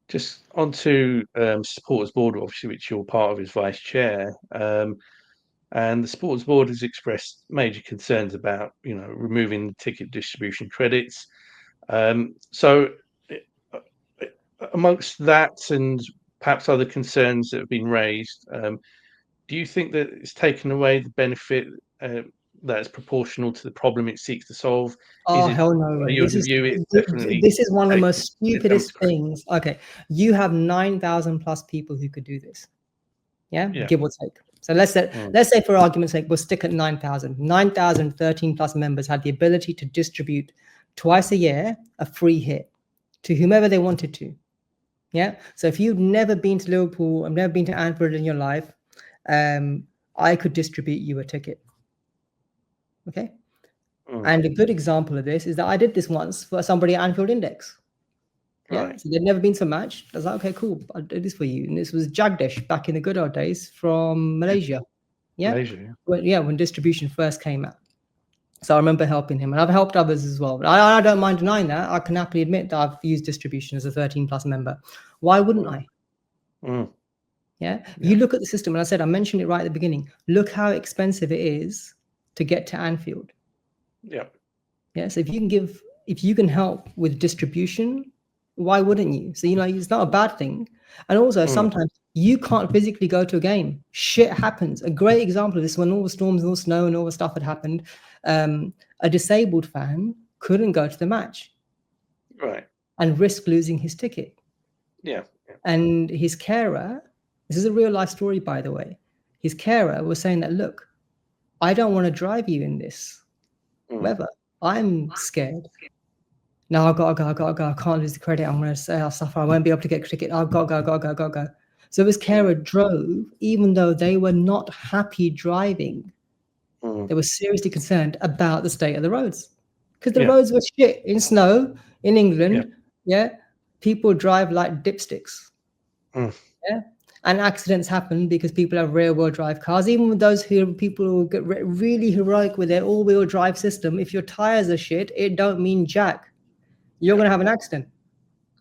just onto Supporters Board, obviously, which you're part of as vice chair. And the Supporters Board has expressed major concerns about, you know, removing the ticket distribution credits. So, amongst that and perhaps other concerns that have been raised, do you think that it's taken away the benefit that is proportional to the problem it seeks to solve? Oh, hell no Are way. you of the view it's definitely This is one of the most taken stupidest things. Okay, you have 9,000 plus people who could do this. Yeah, give or take. So let's say for argument's sake, we'll stick at 9,000. 9,013 plus members had the ability to distribute twice a year a free hit to whomever they wanted to. Yeah. So if you've never been to Liverpool, I've never been to Anfield in your life, I could distribute you a ticket. Okay. And a good example of this is that I did this once for somebody at Anfield Index. Yeah, so they'd never been to a match. I was like, okay, cool, I'll do this for you. And this was Jagdish back in the good old days from Malaysia. Yeah, Malaysia, when distribution first came out. So I remember helping him, and I've helped others as well. But I don't mind denying that. I can happily admit that I've used distribution as a 13 plus member. Why wouldn't I? Yeah, you look at the system, and I mentioned it right at the beginning. Look how expensive it is to get to Anfield. Yeah. So if you can help with distribution, why wouldn't you? So, you know, it's not a bad thing. And also sometimes you can't physically go to a game. Shit happens. A great example of this, when all the storms and all the snow and all the stuff had happened, a disabled fan couldn't go to the match. And risk losing his ticket. And his carer, this is a real life story, by the way. His carer was saying that, look, I don't want to drive you in this weather. I'm scared. No, I've got to go. I can't lose the credit. I'm going to say I'll suffer. I won't be able to get a ticket. I've got to go. So his carer drove, even though they were not happy driving. They were seriously concerned about the state of the roads, because the roads were shit in snow in England. Yeah, people drive like dipsticks. Yeah, and accidents happen because people have rear-wheel drive cars. Even with those people who get really heroic with their all-wheel drive system, if your tires are shit, it don't mean jack. You're going to have an accident.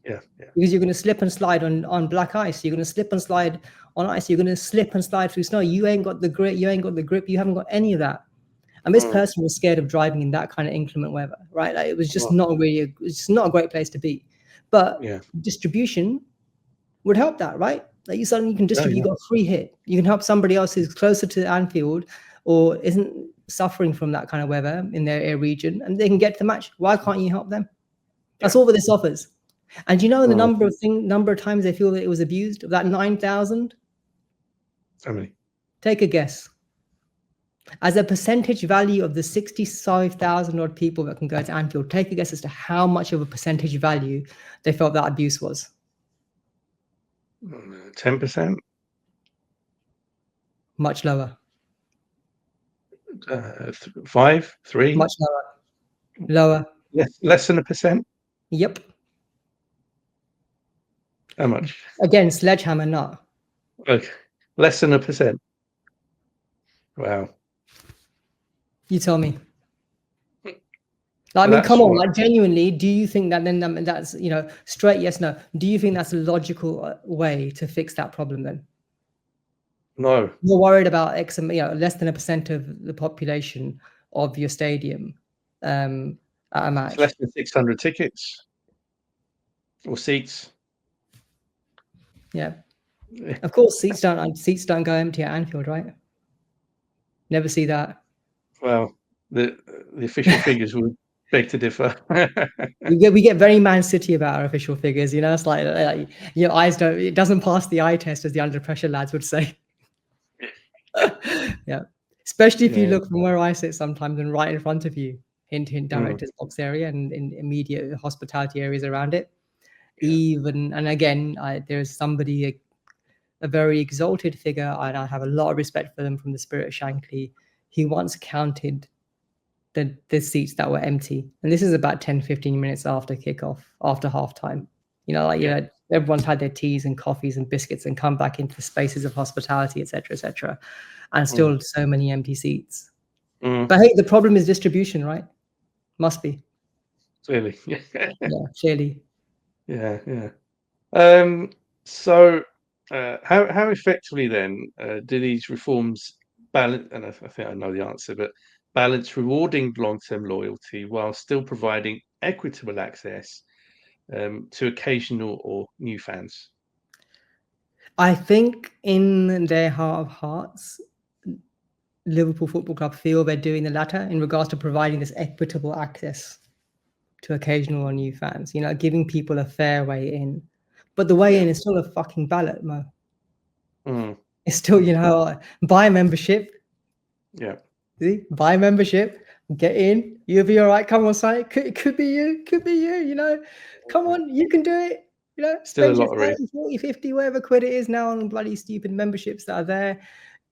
Because you're going to slip and slide on black ice. You're going to slip and slide on ice. You're going to slip and slide through snow. You ain't got the grit. You ain't got the grip. You haven't got any of that. And this person was scared of driving in that kind of inclement weather, right? Like, it was just not a great place to be. But distribution would help that, right? Like, you suddenly can distribute. You got a free hit. You can help somebody else who's closer to Anfield or isn't suffering from that kind of weather in their region, and they can get to the match. Why can't you help them? That's all that this offers. And you know the number of times they feel that it was abused? Of that 9,000? How many? Take a guess. As a percentage value of the 65,000 odd people that can go to Anfield, take a guess as to how much of a percentage value they felt that abuse was. 10%? Much lower. 5? 3? Much lower. Less than 1%? Yep. How much? Again, sledgehammer nut. Okay. Less than 1%. Wow. You tell me. I mean, come on, like, genuinely, do you think that then that's, you know, straight yes, no. Do you think that's a logical way to fix that problem then? No. You're worried about less than 1% of the population of your stadium at a match. It's less than 600 tickets or seats. Yeah. Of course, seats don't go empty at Anfield, right? Never see that. Well, the official figures would beg to differ. we get very Man City about our official figures, you know. It's like your eyes don't. It doesn't pass the eye test, as the under pressure lads would say. Yeah, especially if you look from where I sit sometimes and right in front of you. hint, hint, director's box area and in immediate hospitality areas around it. Even, and again, there's somebody, a very exalted figure, and I have a lot of respect for them, from the spirit of Shankly. He once counted the seats that were empty, and this is about 10-15 minutes after kickoff, after halftime. Everyone's had their teas and coffees and biscuits and come back into the spaces of hospitality, etc., and still so many empty seats. But hey, the problem is distribution, right? Must be. Clearly. Yeah, clearly. Yeah. So how effectively then do these reforms balance, and I think I know the answer, but balance rewarding long-term loyalty while still providing equitable access to occasional or new fans? I think in their heart of hearts, Liverpool Football Club feel they're doing the latter in regards to providing this equitable access to occasional or new fans, giving people a fair way in. But the way in is still a fucking ballot, Mo. It's still, buy a membership. Yeah. See? Buy a membership, get in, you'll be all right. Come on, site. It could be you, Come on, you can do it. Still Spend a lot your 30, 40, 50, whatever quid it is now on bloody stupid memberships that are there.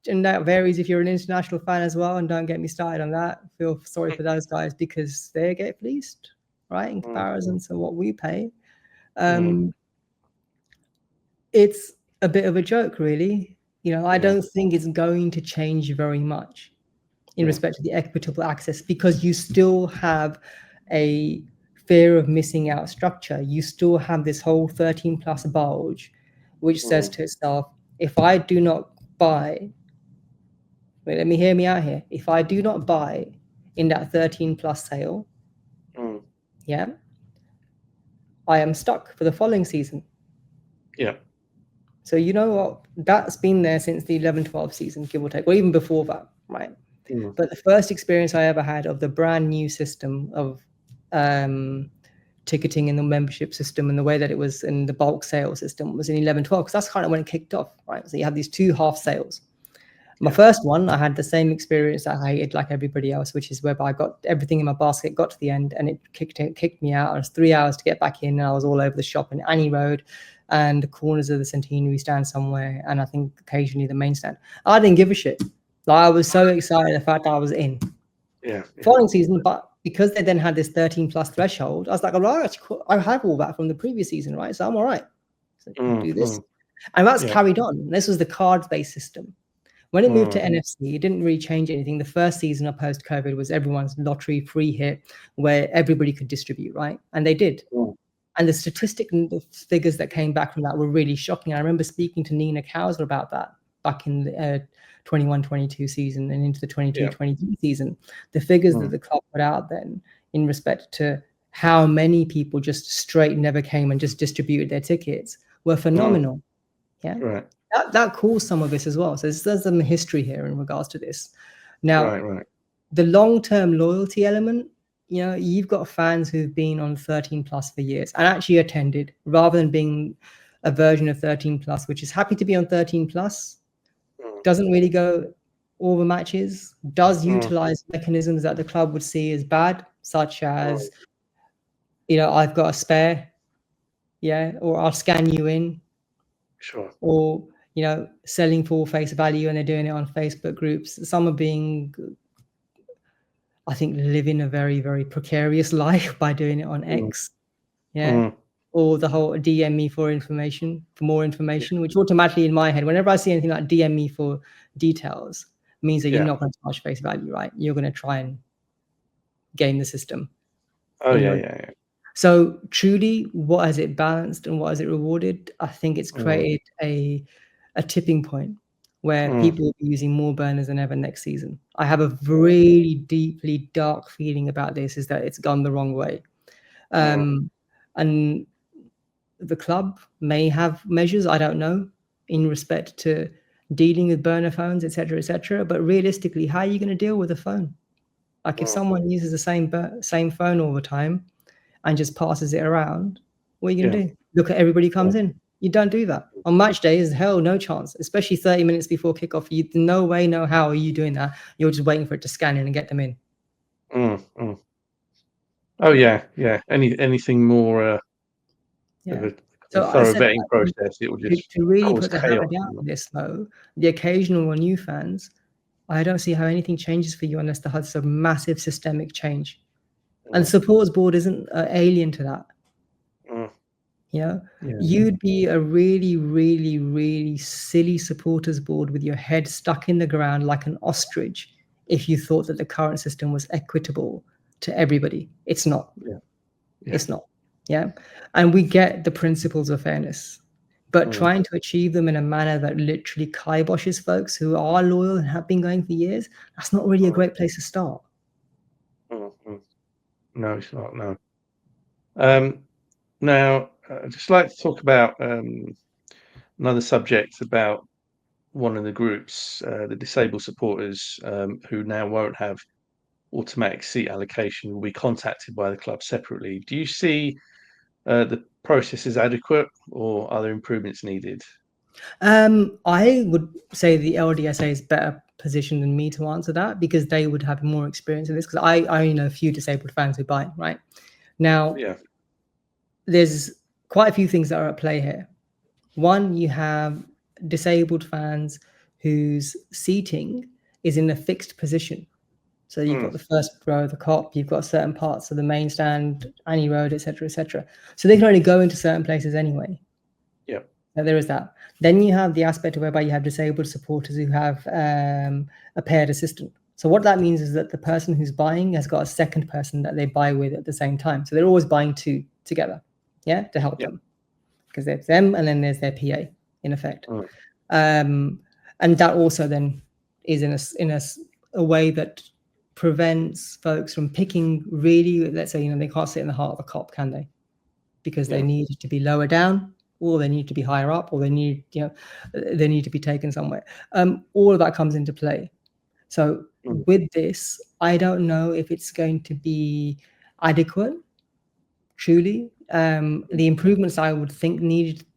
And that varies if you're an international fan as well. And don't get me started on that. Feel sorry for those guys because they get fleeced, right? In comparison to what we pay. It's a bit of a joke, really. I don't think it's going to change very much in respect to the equitable access, because you still have a fear of missing out structure. You still have this whole 13 plus bulge, which says to itself, if I do not buy, let me hear me out here. If I do not buy in that 13 plus sale, I am stuck for the following season. Yeah. So you know what? That's been there since the 11-12 season, give or take, or even before that, right? But the first experience I ever had of the brand new system of ticketing in the membership system and the way that it was in the bulk sale system was in 11-12, because that's kind of when it kicked off, right? So you have these two half sales. My first one, I had the same experience that I hated like everybody else, which is whereby I got everything in my basket, got to the end, and it kicked me out. It was 3 hours to get back in, and I was all over the shop in Annie Road and the corners of the Centenary stand somewhere, and I think occasionally the main stand. I didn't give a shit. I was so excited the fact that I was in. Following season, but because they then had this 13 plus threshold, I was like, all right, I have all that from the previous season, right? So I'm all right. So do this. And that's carried on. This was the cards-based system. When it moved to NFC, it didn't really change anything. The first season of post-COVID was everyone's lottery free hit where everybody could distribute, right? And they did. And the statistic and the figures that came back from that were really shocking. I remember speaking to Nina Kauser about that back in the 21-22 season and into the 22-23 season. The figures that the club put out then in respect to how many people just straight never came and just distributed their tickets were phenomenal. Right. That caused some of this as well. So there's some history here in regards to this. Now, the long-term loyalty element, you've got fans who've been on 13 plus for years and actually attended, rather than being a version of 13 plus, which is happy to be on 13 plus, doesn't really go all the matches, does utilize mechanisms that the club would see as bad, such as, I've got a spare, or I'll scan you in. Or, selling full face value, and they're doing it on Facebook groups. Some are being, I think, living a very, very precarious life by doing it on X. Or the whole DM me for more information, which automatically in my head, whenever I see anything like DM me for details, means that you're not going to charge face value, right? You're going to try and game the system. So truly, what has it balanced and what has it rewarded? I think it's created a tipping point where people will be using more burners than ever next season. I have a really deeply dark feeling about this, is that it's gone the wrong way. And the club may have measures, I don't know, in respect to dealing with burner phones, etc. But realistically, how are you going to deal with a phone? Like if someone uses the same phone all the time and just passes it around, what are you going to do? Look at everybody comes in. You don't do that. On match day, is hell no chance, especially 30 minutes before kickoff. No way, no how are you doing that. You're just waiting for it to scan in and get them in. Oh yeah, yeah. Anything more Yeah. of a So I thorough said, vetting process, it will just to really cause put the hammer chaos. down on this, though, the occasional new fans, I don't see how anything changes for you unless there's a massive systemic change. And the supporters board isn't alien to that. Mm, You know, yeah, you'd be a really, really, really silly supporters board with your head stuck in the ground like an ostrich if you thought that the current system was equitable to everybody. It's not. yeah, yeah. It's not. Yeah. And we get the principles of fairness, but trying to achieve them in a manner that literally kiboshes folks who are loyal and have been going for years, that's not really a great place to start. Mm. No, it's not. No. Now, I'd just like to talk about another subject about one of the groups, the disabled supporters, who now won't have automatic seat allocation, will be contacted by the club separately. Do you see the process is adequate, or are there improvements needed? I would say the LDSA is better positioned than me to answer that because they would have more experience in this. Because I only know a few disabled fans who buy, right? Now, Yeah. there's quite a few things that are at play here. One, you have disabled fans whose seating is in a fixed position. So you've got the first row of the cop, you've got certain parts of the main stand, Annie Road, etc., etc. So they can only go into certain places anyway. Yeah. So there is that. Then you have the aspect whereby you have disabled supporters who have a paired assistant. So what that means is that the person who's buying has got a second person that they buy with at the same time. So they're always buying two together, yeah, to help them, because there's them and then there's their PA in effect. And that also then is in a way that prevents folks from picking really, let's say, they can't sit in the heart of a cop, can they? Because they need to be lower down, or they need to be higher up, or they need to be taken somewhere. All of that comes into play. So with this, I don't know if it's going to be adequate, truly. The improvements I would think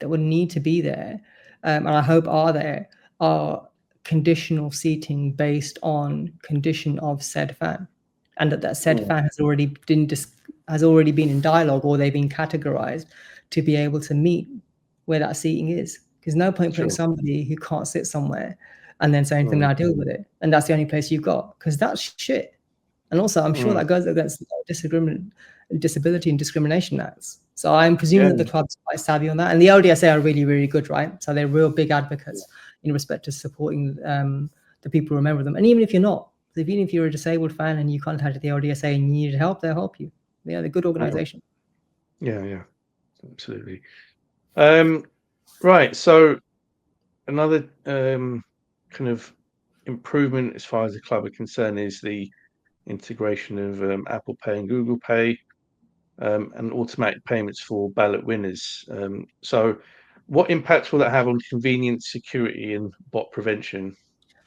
would need to be there, and I hope are there, are conditional seating based on condition of said fan, and that said fan has already been in dialogue, or they've been categorized to be able to meet where that seating is. Because no point putting somebody who can't sit somewhere and then saying to them, "Now deal with it," and that's the only place you've got, because that's shit. And also, I'm sure that goes against disability and discrimination acts. So I'm presuming that the club's quite savvy on that. And the LDSA are really, really good, right? So they're real big advocates in respect to supporting the people who remember them. And even if you're not, even if you're a disabled fan and you contacted the LDSA and you needed help, they'll help you. Yeah, they're a good organization. Yeah, absolutely. Right. So another kind of improvement as far as the club are concerned is the integration of Apple Pay and Google Pay, and automatic payments for ballot winners. So what impact will that have on convenience, security, and bot prevention?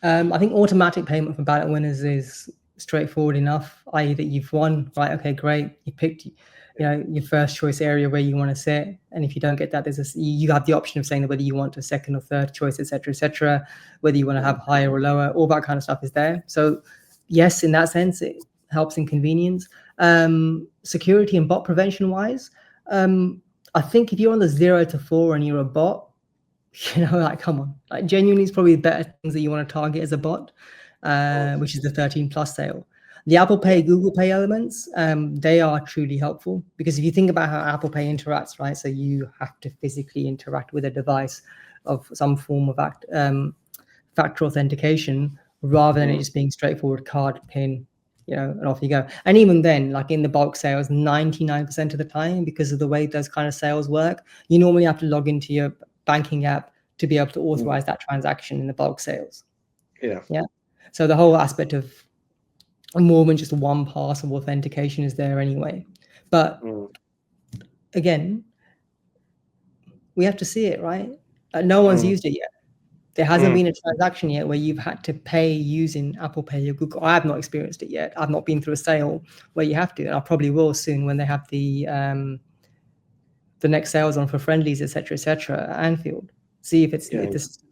I think automatic payment for ballot winners is straightforward enough, i.e. that you've won, right? Okay, great. You picked, your first choice area where you want to sit. And if you don't get that, you have the option of saying whether you want a second or third choice, etc., whether you want to have higher or lower, all that kind of stuff is there. So yes, in that sense, it helps in convenience. Security and bot prevention wise, I think if you're on the 0 to 4 and you're a bot, come on, genuinely it's probably the better things that you want to target as a bot, which is the 13+ sale. The Apple Pay, Google Pay elements, they are truly helpful, because if you think about how Apple Pay interacts, right? So you have to physically interact with a device of some form of factor authentication, rather than it just being straightforward card, PIN, and off you go. And even then, like in the bulk sales, 99% of the time, because of the way those kind of sales work, you normally have to log into your banking app to be able to authorize that transaction in the bulk sales. Yeah. So the whole aspect of more than just one pass of authentication is there anyway. But again, we have to see it, right? No one's used it yet. There hasn't been a transaction yet where you've had to pay using Apple Pay or Google. I have not experienced it yet. I've not been through a sale where you have to, and I probably will soon when they have the next sales on for friendlies, etc., at Anfield. See if it's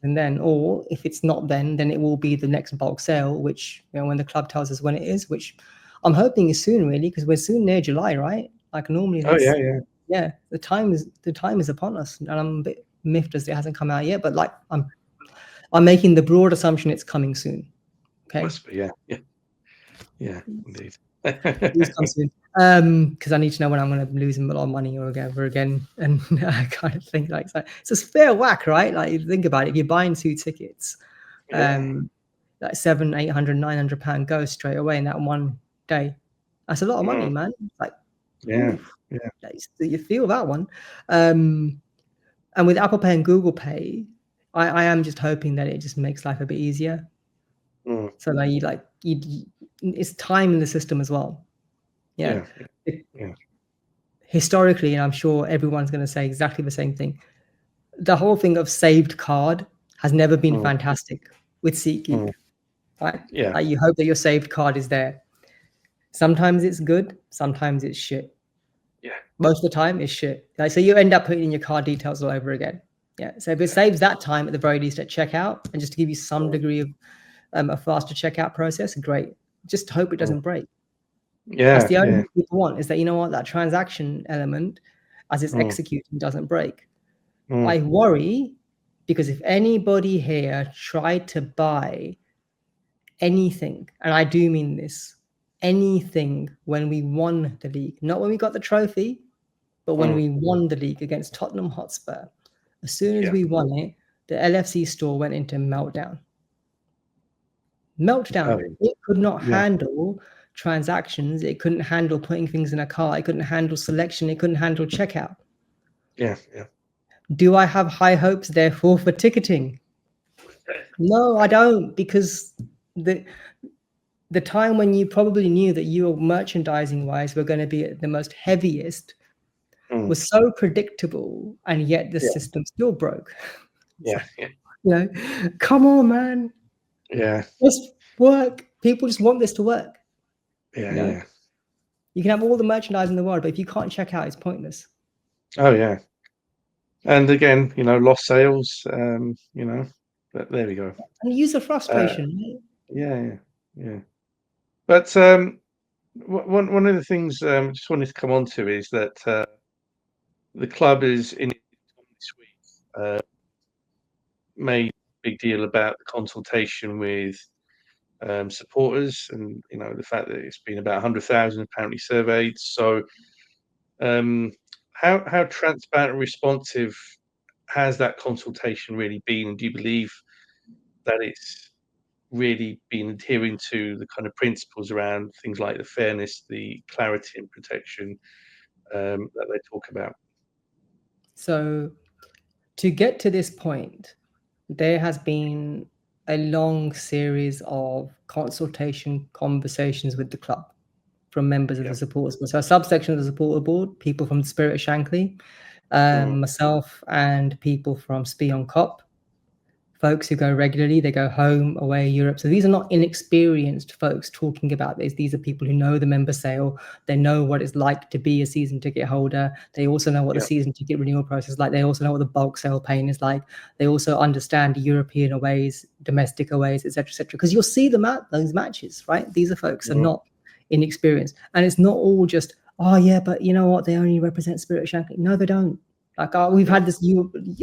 and then, or if it's not then it will be the next bulk sale, which when the club tells us when it is, which I'm hoping it's soon, really, because we're soon near July, right? Like normally, Oh yeah. yeah. The time is upon us, and I'm a bit miffed as it hasn't come out yet. But like, I'm making the broad assumption it's coming soon. Okay. Must be. Yeah. Indeed. Please come soon. Because I need to know when I'm going to lose a lot of money or ever again, and I kind of think like so. It's a fair whack, right? Like, you think about it. If you're buying 2 tickets, like £700, £800, £900 goes straight away in that one day. That's a lot of money, man. Like, oof, you feel that one. And with Apple Pay and Google Pay, I am just hoping that it just makes life a bit easier. So that it's time in the system as well. Yeah. Historically, and I'm sure everyone's going to say exactly the same thing, the whole thing of saved card has never been fantastic with SeatGeek, right? Yeah. Like, you hope that your saved card is there. Sometimes it's good, sometimes it's shit. Yeah. Most of the time it's shit. Like, so you end up putting in your card details all over again. Yeah. So if it saves that time at the very least at checkout, and just to give you some degree of a faster checkout process, great. Just hope it doesn't break. Yeah. That's the only thing people want, is that, you know what, that transaction element as it's executing doesn't break. I worry because if anybody here tried to buy anything, and I do mean this, anything when we won the league, not when we got the trophy, but when we won the league against Tottenham Hotspur, as soon as we won it, the LFC store went into meltdown. It could not handle transactions. It couldn't handle putting things in a cart. It couldn't handle selection. It couldn't handle checkout. Yeah. Do I have high hopes, therefore, for ticketing? No, I don't, because the time when you probably knew that you, merchandising wise, were going to be at the most heaviest was so predictable, and yet the system still broke. Yeah. Come on, man. Yeah. Just work. People just want this to work. Yeah. You can have all the merchandise in the world, but if you can't check out, it's pointless. Oh yeah. And again, lost sales. But there we go. And user frustration. Yeah. But one of the things I just wanted to come on to is that the club is in this week made a big deal about the consultation with supporters, and the fact that it's been about 100,000 apparently surveyed. So how transparent and responsive has that consultation really been, and do you believe that it's really been adhering to the kind of principles around things like the fairness, the clarity and protection that they talk about? So to get to this point, there has been a long series of consultation conversations with the club from members of the supporters board. So a subsection of the supporter board, people from the Spirit of Shankly, myself, and people from Spion Cop, folks who go regularly. They go home, away, Europe. So these are not inexperienced folks talking about this. These are people who know the member sale. They know what it's like to be a season ticket holder. They also know what the season ticket renewal process is like. They also know what the bulk sale pain is like. They also understand European aways, domestic aways, etc., etc. Because you'll see those matches, right? These are folks are not inexperienced. And it's not all just, oh yeah, but you know what? They only represent Spirit of Shankly. No, they don't. Like, we've had this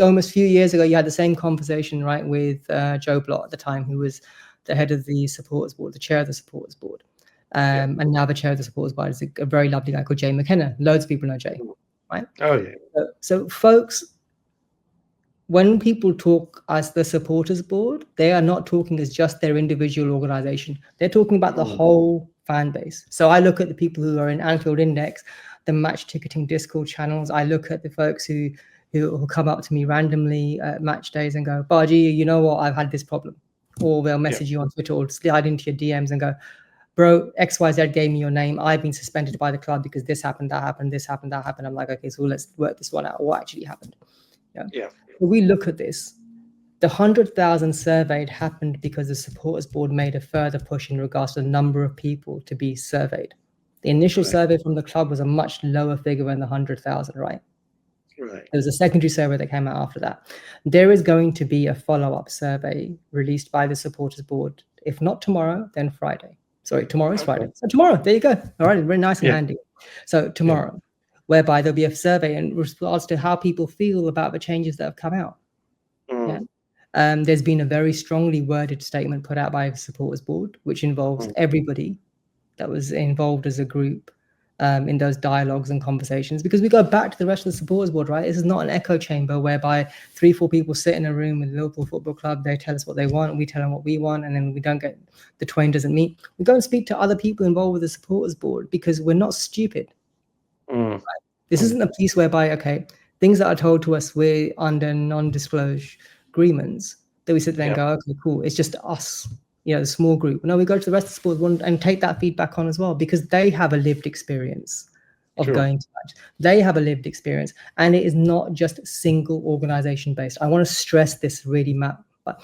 almost a few years ago. You had the same conversation, right, with Joe Blott at the time, who was the head of the supporters board, the chair of the supporters board, and now the chair of the supporters board is a very lovely guy called Jay McKenna. Loads of people know Jay, right? Oh yeah. So folks, when people talk as the supporters board, they are not talking as just their individual organization. They're talking about the whole fan base. So I look at the people who are in Anfield Index, the match ticketing Discord channels. I look at the folks who come up to me randomly at match days and go, Baji, you know what, I've had this problem. Or they'll message you on Twitter or slide into your DMs and go, bro, XYZ gave me your name. I've been suspended by the club because this happened, that happened, this happened, that happened. I'm like, okay, so let's work this one out. What actually happened? Yeah. When we look at this, the 100,000 surveyed happened because the supporters board made a further push in regards to the number of people to be surveyed. The initial survey from the club was a much lower figure than the 100,000, right? There was a secondary survey that came out after that. There is going to be a follow-up survey released by the supporters board, if not tomorrow, then Friday. Sorry, tomorrow is Friday. So tomorrow, there you go. All right, very nice and handy. So tomorrow, whereby there'll be a survey in response to how people feel about the changes that have come out. There's been a very strongly worded statement put out by the Supporters Board, which involves everybody that was involved as a group in those dialogues and conversations, because we go back to the rest of the Supporters Board, right? This is not an echo chamber whereby 3-4 people sit in a room with the Liverpool Football Club, they tell us what they want, we tell them what we want, and then we don't get, the twain doesn't meet. We go and speak to other people involved with the Supporters Board, because we're not stupid. Right? This isn't a piece whereby, okay, things that are told to us, we're under non-disclosure agreements, that we sit there and go, okay, cool, it's just us, the small group. No, we go to the rest of the sport and take that feedback on as well, because they have a lived experience of going to match. They have a lived experience, and it is not just single organization based. I want to stress this really, Matt. But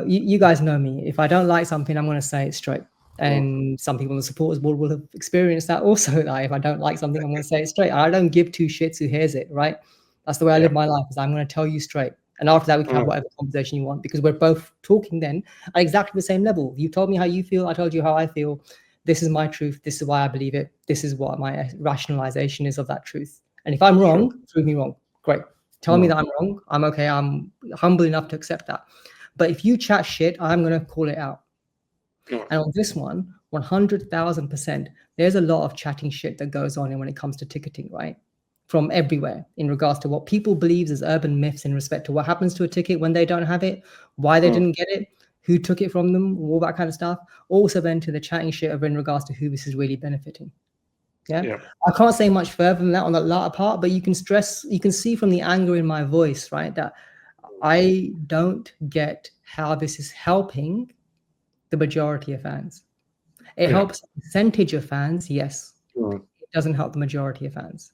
you guys know me. If I don't like something, I'm going to say it straight. And some people on the Supporters Board will have experienced that also. That if I don't like something, I'm going to say it straight. I don't give two shits who hears it, right? That's the way I live my life, is I'm going to tell you straight. And after that, we can have whatever conversation you want, because we're both talking then at exactly the same level. You told me how you feel. I told you how I feel. This is my truth. This is why I believe it. This is what my rationalization is of that truth. And if I'm wrong, prove me wrong. Great. Tell me that I'm wrong. I'm okay. I'm humble enough to accept that. But if you chat shit, I'm going to call it out. And on this one, 100,000%, there's a lot of chatting shit that goes on when it comes to ticketing, right? From everywhere in regards to what people believe as urban myths in respect to what happens to a ticket when they don't have it, why they didn't get it, who took it from them, all that kind of stuff. Also then to the chatting shit of in regards to who this is really benefiting. I can't say much further than that on that latter part, but you can see from the anger in my voice, right, that I don't get how this is helping the majority of fans. It helps a percentage of fans, yes. It doesn't help the majority of fans.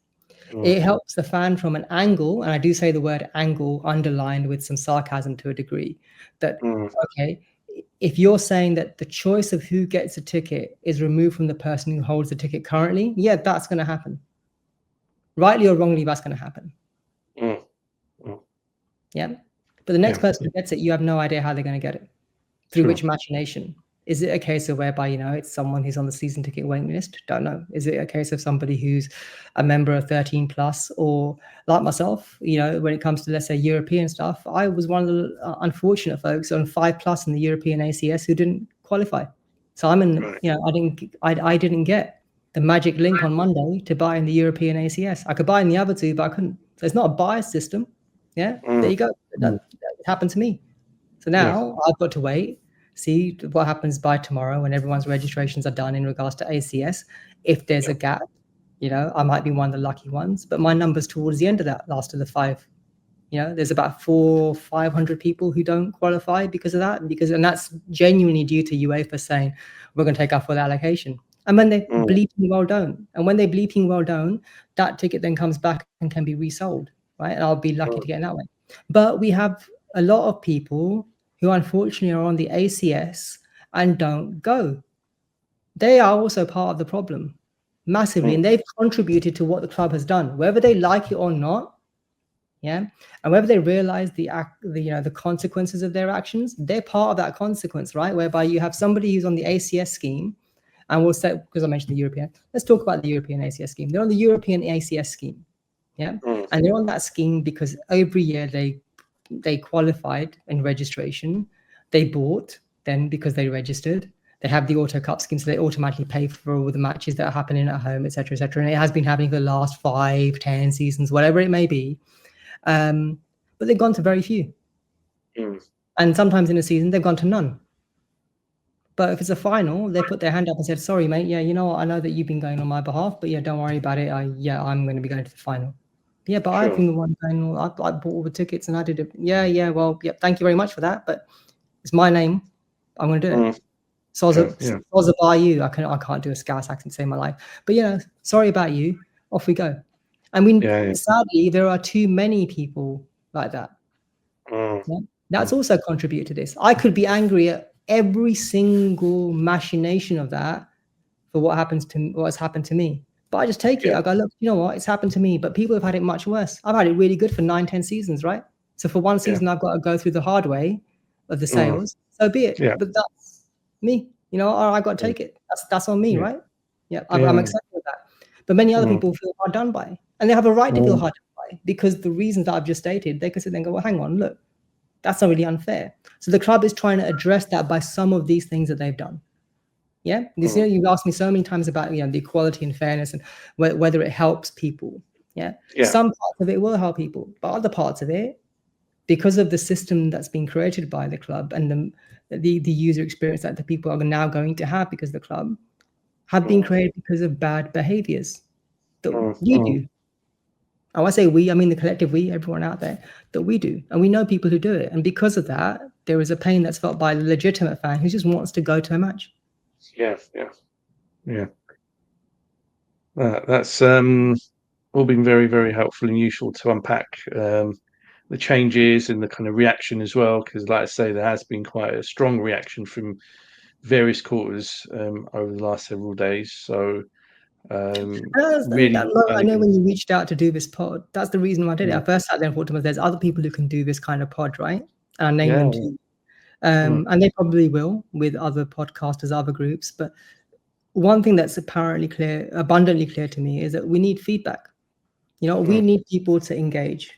It helps the fan from an angle, and I do say the word angle underlined with some sarcasm to a degree, that, okay, if you're saying that the choice of who gets a ticket is removed from the person who holds the ticket currently, that's going to happen. Rightly or wrongly, that's going to happen. But the next person who gets it, you have no idea how they're going to get it. Through which machination. Is it a case of whereby, it's someone who's on the season ticket waiting list? Don't know. Is it a case of somebody who's a member of 13 plus, or like myself, when it comes to, let's say, European stuff, I was one of the unfortunate folks on 5+ in the European ACS who didn't qualify. So I'm in, I didn't get the magic link on Monday to buy in the European ACS. I could buy in the other two, but I couldn't. So it's not a bias system. There you go. That happened to me. So now I've got to wait, see what happens by tomorrow when everyone's registrations are done in regards to ACS. If there's a gap, I might be one of the lucky ones, but my numbers towards the end of that last of the 5, there's about 400-500 people who don't qualify because of that, and that's genuinely due to UEFA saying we're going to take our full allocation. And when they bleeping well don't, that ticket then comes back and can be resold, right? And I'll be lucky to get in that way. But we have a lot of people who unfortunately are on the ACS and don't go. They are also part of the problem massively, and they've contributed to what the club has done, whether they like it or not. And whether they realize the consequences of their actions, they're part of that consequence, right? Whereby you have somebody who's on the ACS scheme, and we'll say, because I mentioned the European, let's talk about the European ACS scheme. They're on the European ACS scheme, and they're on that scheme because every year they qualified in registration, they bought then because they registered. They have the Auto Cup scheme, so they automatically pay for all the matches that are happening at home, etc., etc. And it has been happening for the last 5, 10 seasons, whatever it may be. But they've gone to very few. And sometimes in a season, they've gone to none. But if it's a final, they put their hand up and said, sorry, mate, you know what, I know that you've been going on my behalf, but don't worry about it. I'm going to be going to the final. But I've been the one going, I bought all the tickets and I did it. Thank you very much for that. But it's my name. I'm going to do it. Soz about you. I can't do a Scouse accent to save my life. But, sorry about you. Off we go. I mean, sadly, there are too many people like that. That's also contributed to this. I could be angry at every single machination of that for what has happened to me. But I just take it. I go, look, you know what? It's happened to me, but people have had it much worse. I've had it really good for 9-10 seasons, right? So for one season, I've got to go through the hard way of the sales. So be it. But that's me. You know, I got to take it. That's on me, Yeah. right? Yeah, I'm accepting of that. But many other people feel hard done by, and they have a right to feel hard done by, because the reasons that I've just stated, they can sit there and go, well, hang on, look, that's not really unfair. So the club is trying to address that by some of these things that they've done. Yeah, this, you know, you've asked me so many times about, you know, the equality and fairness and whether it helps people. Yeah, some parts of it will help people, but other parts of it, because of the system that's been created by the club and the user experience that the people are now going to have because of the club, have been created because of bad behaviors that we do. Oh, I say we, I mean the collective we, everyone out there, that we do. And we know people who do it. And because of that, there is a pain that's felt by a legitimate fan who just wants to go to a match. Yeah. That's all been very, very helpful and useful to unpack the changes and the kind of reaction as well, because like I say, there has been quite a strong reaction from various quarters over the last several days. So really, I know when you reached out to do this pod, that's the reason why I did it. I first sat there and thought to myself, there's other people who can do this kind of pod, right? And I named them to you. And they probably will with other podcasters, other groups. But one thing that's abundantly clear to me is that we need feedback. You know, we need people to engage.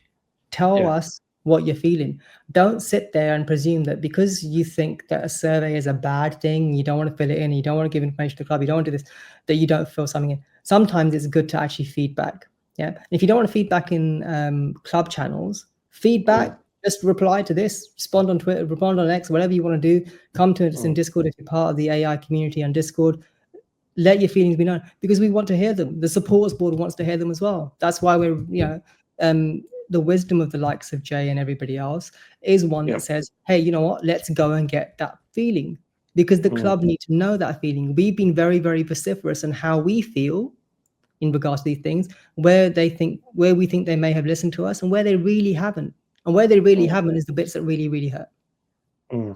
Tell us what you're feeling. Don't sit there and presume that because you think that a survey is a bad thing, you don't want to fill it in, you don't want to give information to the club, you don't want to do this, that you don't fill something in. Sometimes it's good to actually feedback. Yeah. If you don't want to feedback in club channels, feedback, just reply to this, respond on Twitter, respond on X, whatever you want to do. Come to us in Discord if you're part of the AI community on Discord. Let your feelings be known, because we want to hear them. The supporters board wants to hear them as well. That's why we're, you know, the wisdom of the likes of Jay and everybody else is one that says, hey, you know what, let's go and get that feeling, because the club need to know that feeling. We've been very, very vociferous on how we feel in regards to these things, where we think they may have listened to us and where they really haven't. And where they really haven't is the bits that really, really hurt. And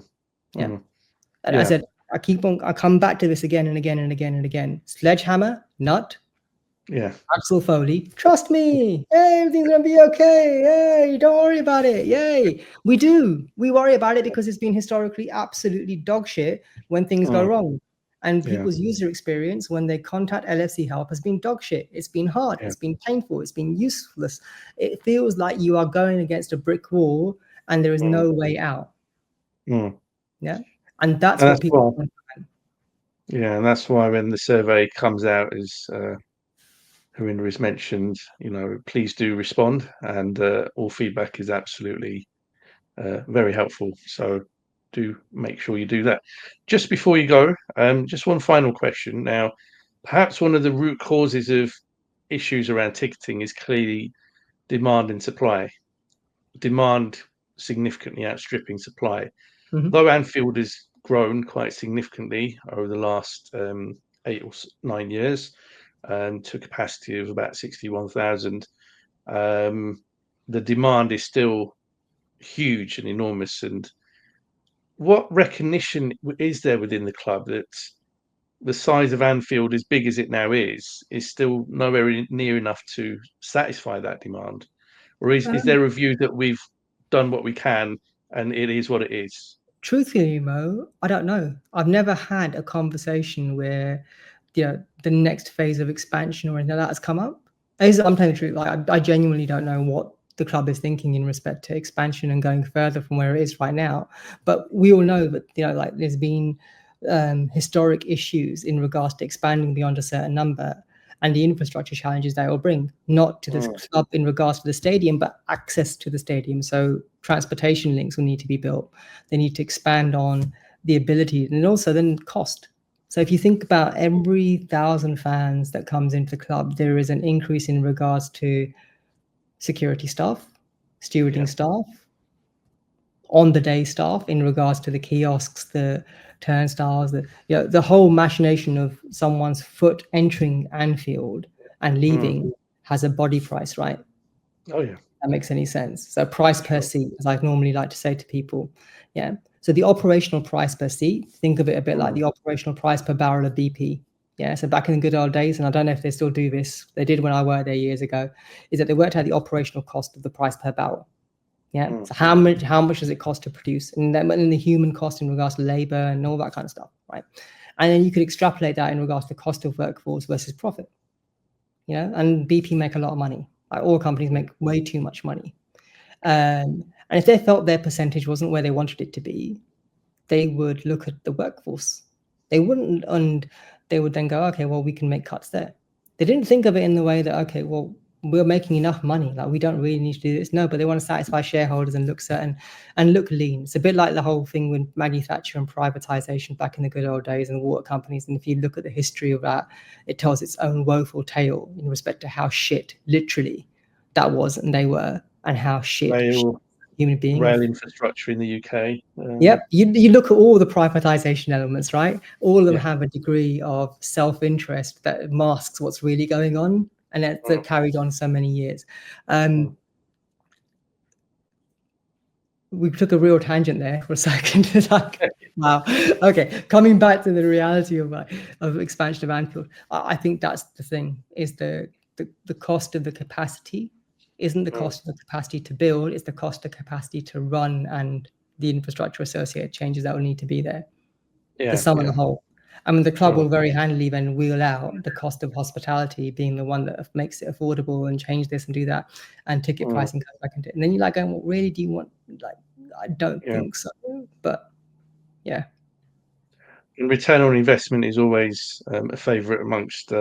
I said, I come back to this again and again and again and again. Sledgehammer, nut. Axel Foley, trust me. Hey, everything's gonna be okay. Hey, don't worry about it. Yay. We do. We worry about it because it's been historically absolutely dog shit when things go wrong. And people's user experience when they contact LFC help has been dog shit. It's been hard. It's been painful. It's been useless. It feels like you are going against a brick wall and there is no way out. Yeah. And that's what people want. Yeah, and that's why when the survey comes out, as Harinder has mentioned, you know, please do respond, and all feedback is absolutely very helpful. So do make sure you do that. Just before you go, just one final question. Now, perhaps one of the root causes of issues around ticketing is clearly demand and supply. Demand significantly outstripping supply. Though Anfield has grown quite significantly over the last 8 or 9 years, to a capacity of about 61,000, the demand is still huge and enormous. And what recognition is there within the club that the size of Anfield, as big as it now is still nowhere near enough to satisfy that demand? Or is there a view that we've done what we can and it is what it is? Truthfully, Mo, I don't know. I've never had a conversation where, you know, the next phase of expansion or anything like that has come up. I'm telling the truth. Like, I genuinely don't know what the club is thinking in respect to expansion and going further from where it is right now. But we all know that, you know, like, there's been historic issues in regards to expanding beyond a certain number and the infrastructure challenges they will bring, not to this club in regards to the stadium, but access to the stadium. So transportation links will need to be built. They need to expand on the ability, and also then cost. So if you think about every 1,000 fans that comes into the club, there is an increase in regards to security staff, stewarding staff, on the day staff in regards to the kiosks, the turnstiles, the whole machination of someone's foot entering Anfield and leaving has a body price, right? Oh yeah. That makes any sense. So price per seat, as I normally like to say to people. Yeah. So the operational price per seat, think of it a bit like the operational price per barrel of BP. Yeah. So back in the good old days, and I don't know if they still do this, they did when I worked there years ago, is that they worked out the operational cost of the price per barrel. Yeah. So how much does it cost to produce? And then the human cost in regards to labor and all that kind of stuff, right? And then you could extrapolate that in regards to cost of workforce versus profit. And BP make a lot of money. Like, all companies make way too much money. And if they felt their percentage wasn't where they wanted it to be, they would look at the workforce. They wouldn't, and they would then go, okay, well, we can make cuts there. They didn't think of it in the way that, okay, well, we're making enough money, like we don't really need to do this. No, but they want to satisfy shareholders and look certain and look lean. It's a bit like the whole thing with Maggie Thatcher and privatization back in the good old days and water companies. And if you look at the history of that, it tells its own woeful tale in respect to how shit literally that was and they were, and how shit human beings. Rail infrastructure in the UK. Yep, you look at all the privatization elements, right? All of them have a degree of self-interest that masks what's really going on, and that carried on so many years. We took a real tangent there for a second. Wow. Okay, coming back to the reality of expansion of Anfield, I think that's the thing, is the cost of the capacity isn't the cost of the capacity to build, it's the cost of capacity to run and the infrastructure associated changes that will need to be there. The sum of the whole. I mean, the club will very handily then wheel out the cost of hospitality being the one that makes it affordable and change this and do that, and ticket pricing comes back into it. And then you're like going, well, really, do you want, like, I don't think so. But yeah. And return on investment is always a favourite amongst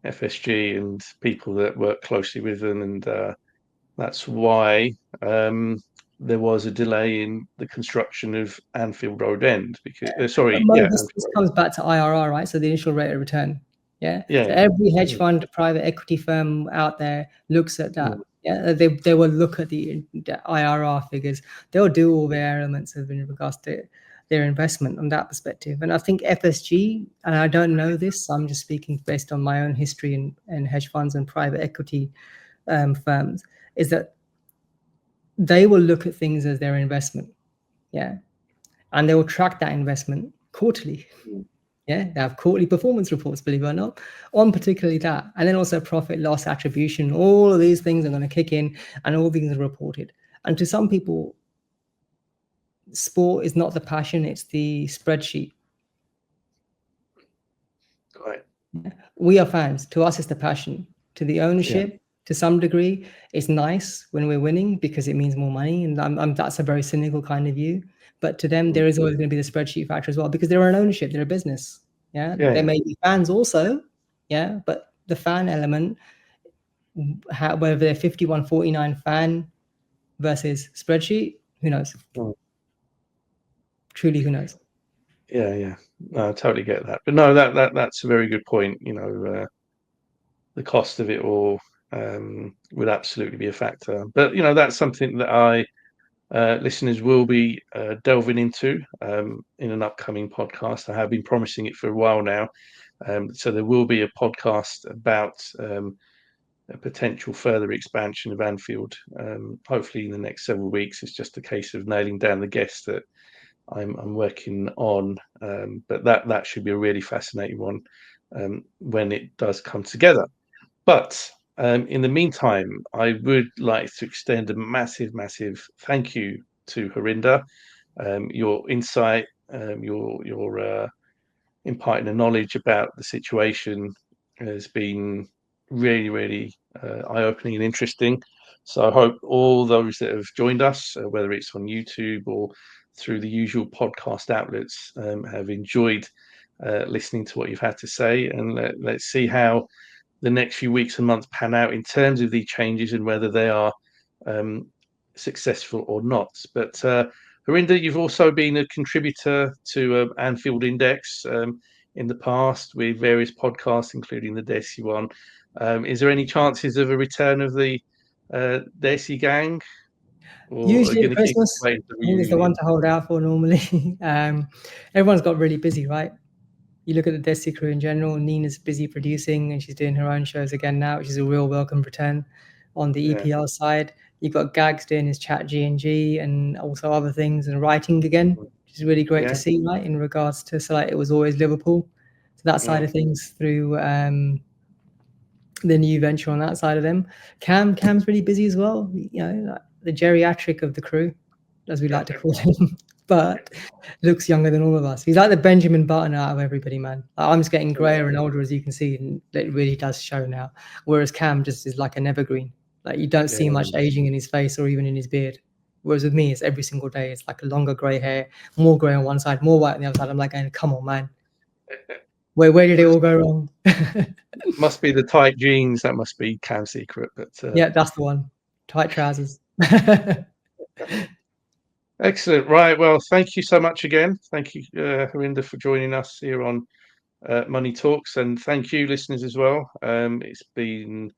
FSG and people that work closely with them, and that's why there was a delay in the construction of Anfield Road End, because this comes back to IRR, right? So the initial rate of return. So every hedge fund, private equity firm out there looks at that. They will look at the IRR figures. They'll do all their elements in regards to their investment on that perspective. And I think FSG, and I don't know this, I'm just speaking based on my own history in hedge funds and private equity firms, is that they will look at things as their investment. And they will track that investment quarterly. They have quarterly performance reports, believe it or not, on particularly that. And then also profit, loss, attribution, all of these things are going to kick in, and all things are reported. And to some people, sport is not the passion, it's the spreadsheet. Right. We are fans. To us, it's the passion. To the ownership, to some degree, it's nice when we're winning because it means more money. And that's a very cynical kind of view. But to them, there is always going to be the spreadsheet factor as well, because they're an ownership, they're a business. They may be fans also, but the fan element, whether they're 51-49 fan versus spreadsheet, who knows? Truly, who knows? No, I totally get that. But no, that's a very good point. The cost of it all would absolutely be a factor. But that's something that listeners will be delving into in an upcoming podcast. I have been promising it for a while now. So there will be a podcast about a potential further expansion of Anfield, hopefully in the next several weeks. It's just a case of nailing down the guests that I'm working on. But that should be a really fascinating one when it does come together. But in the meantime, I would like to extend a massive, massive thank you to Harinder. Your insight, your imparting the knowledge about the situation has been really, really eye-opening and interesting. So I hope all those that have joined us, whether it's on YouTube or through the usual podcast outlets, have enjoyed listening to what you've had to say. And let's see how the next few weeks and months pan out in terms of these changes and whether they are successful or not. But Harinder, you've also been a contributor to Anfield Index in the past with various podcasts, including the Desi one. Is there any chances of a return of the Desi gang? Or usually at Christmas, I think it's the one to hold out for normally. Everyone's got really busy, right? You look at the Desi crew in general, Nina's busy producing and she's doing her own shows again now, which is a real welcome return. On the EPL side, you've got Gags doing his chat G&G and also other things and writing again, which is really great to see, right? In regards to, so like it was always Liverpool. So that side of things through the new venture on that side of them. Cam's really busy as well, like the geriatric of the crew. as we like to call him, but looks younger than all of us. He's like the Benjamin Button out of everybody, man. I'm just getting grayer and older, as you can see, and it really does show now. Whereas Cam just is like an evergreen. Like you don't see much aging in his face or even in his beard. Whereas with me, it's every single day. It's like a longer grey hair, more grey on one side, more white on the other side. I'm like, come on, man. Where did it all go wrong? Must be the tight jeans. That must be Cam's secret. But yeah, that's the one. Tight trousers. Excellent. Right. Well, thank you so much again. Thank you, Harinder, for joining us here on Money Talks, and thank you, listeners, as well. It's been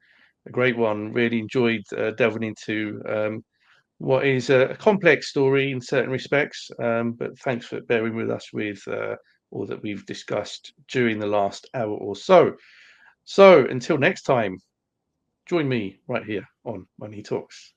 a great one. Really enjoyed delving into what is a complex story in certain respects, but thanks for bearing with us with all that we've discussed during the last hour or so. So until next time, join me right here on Money Talks.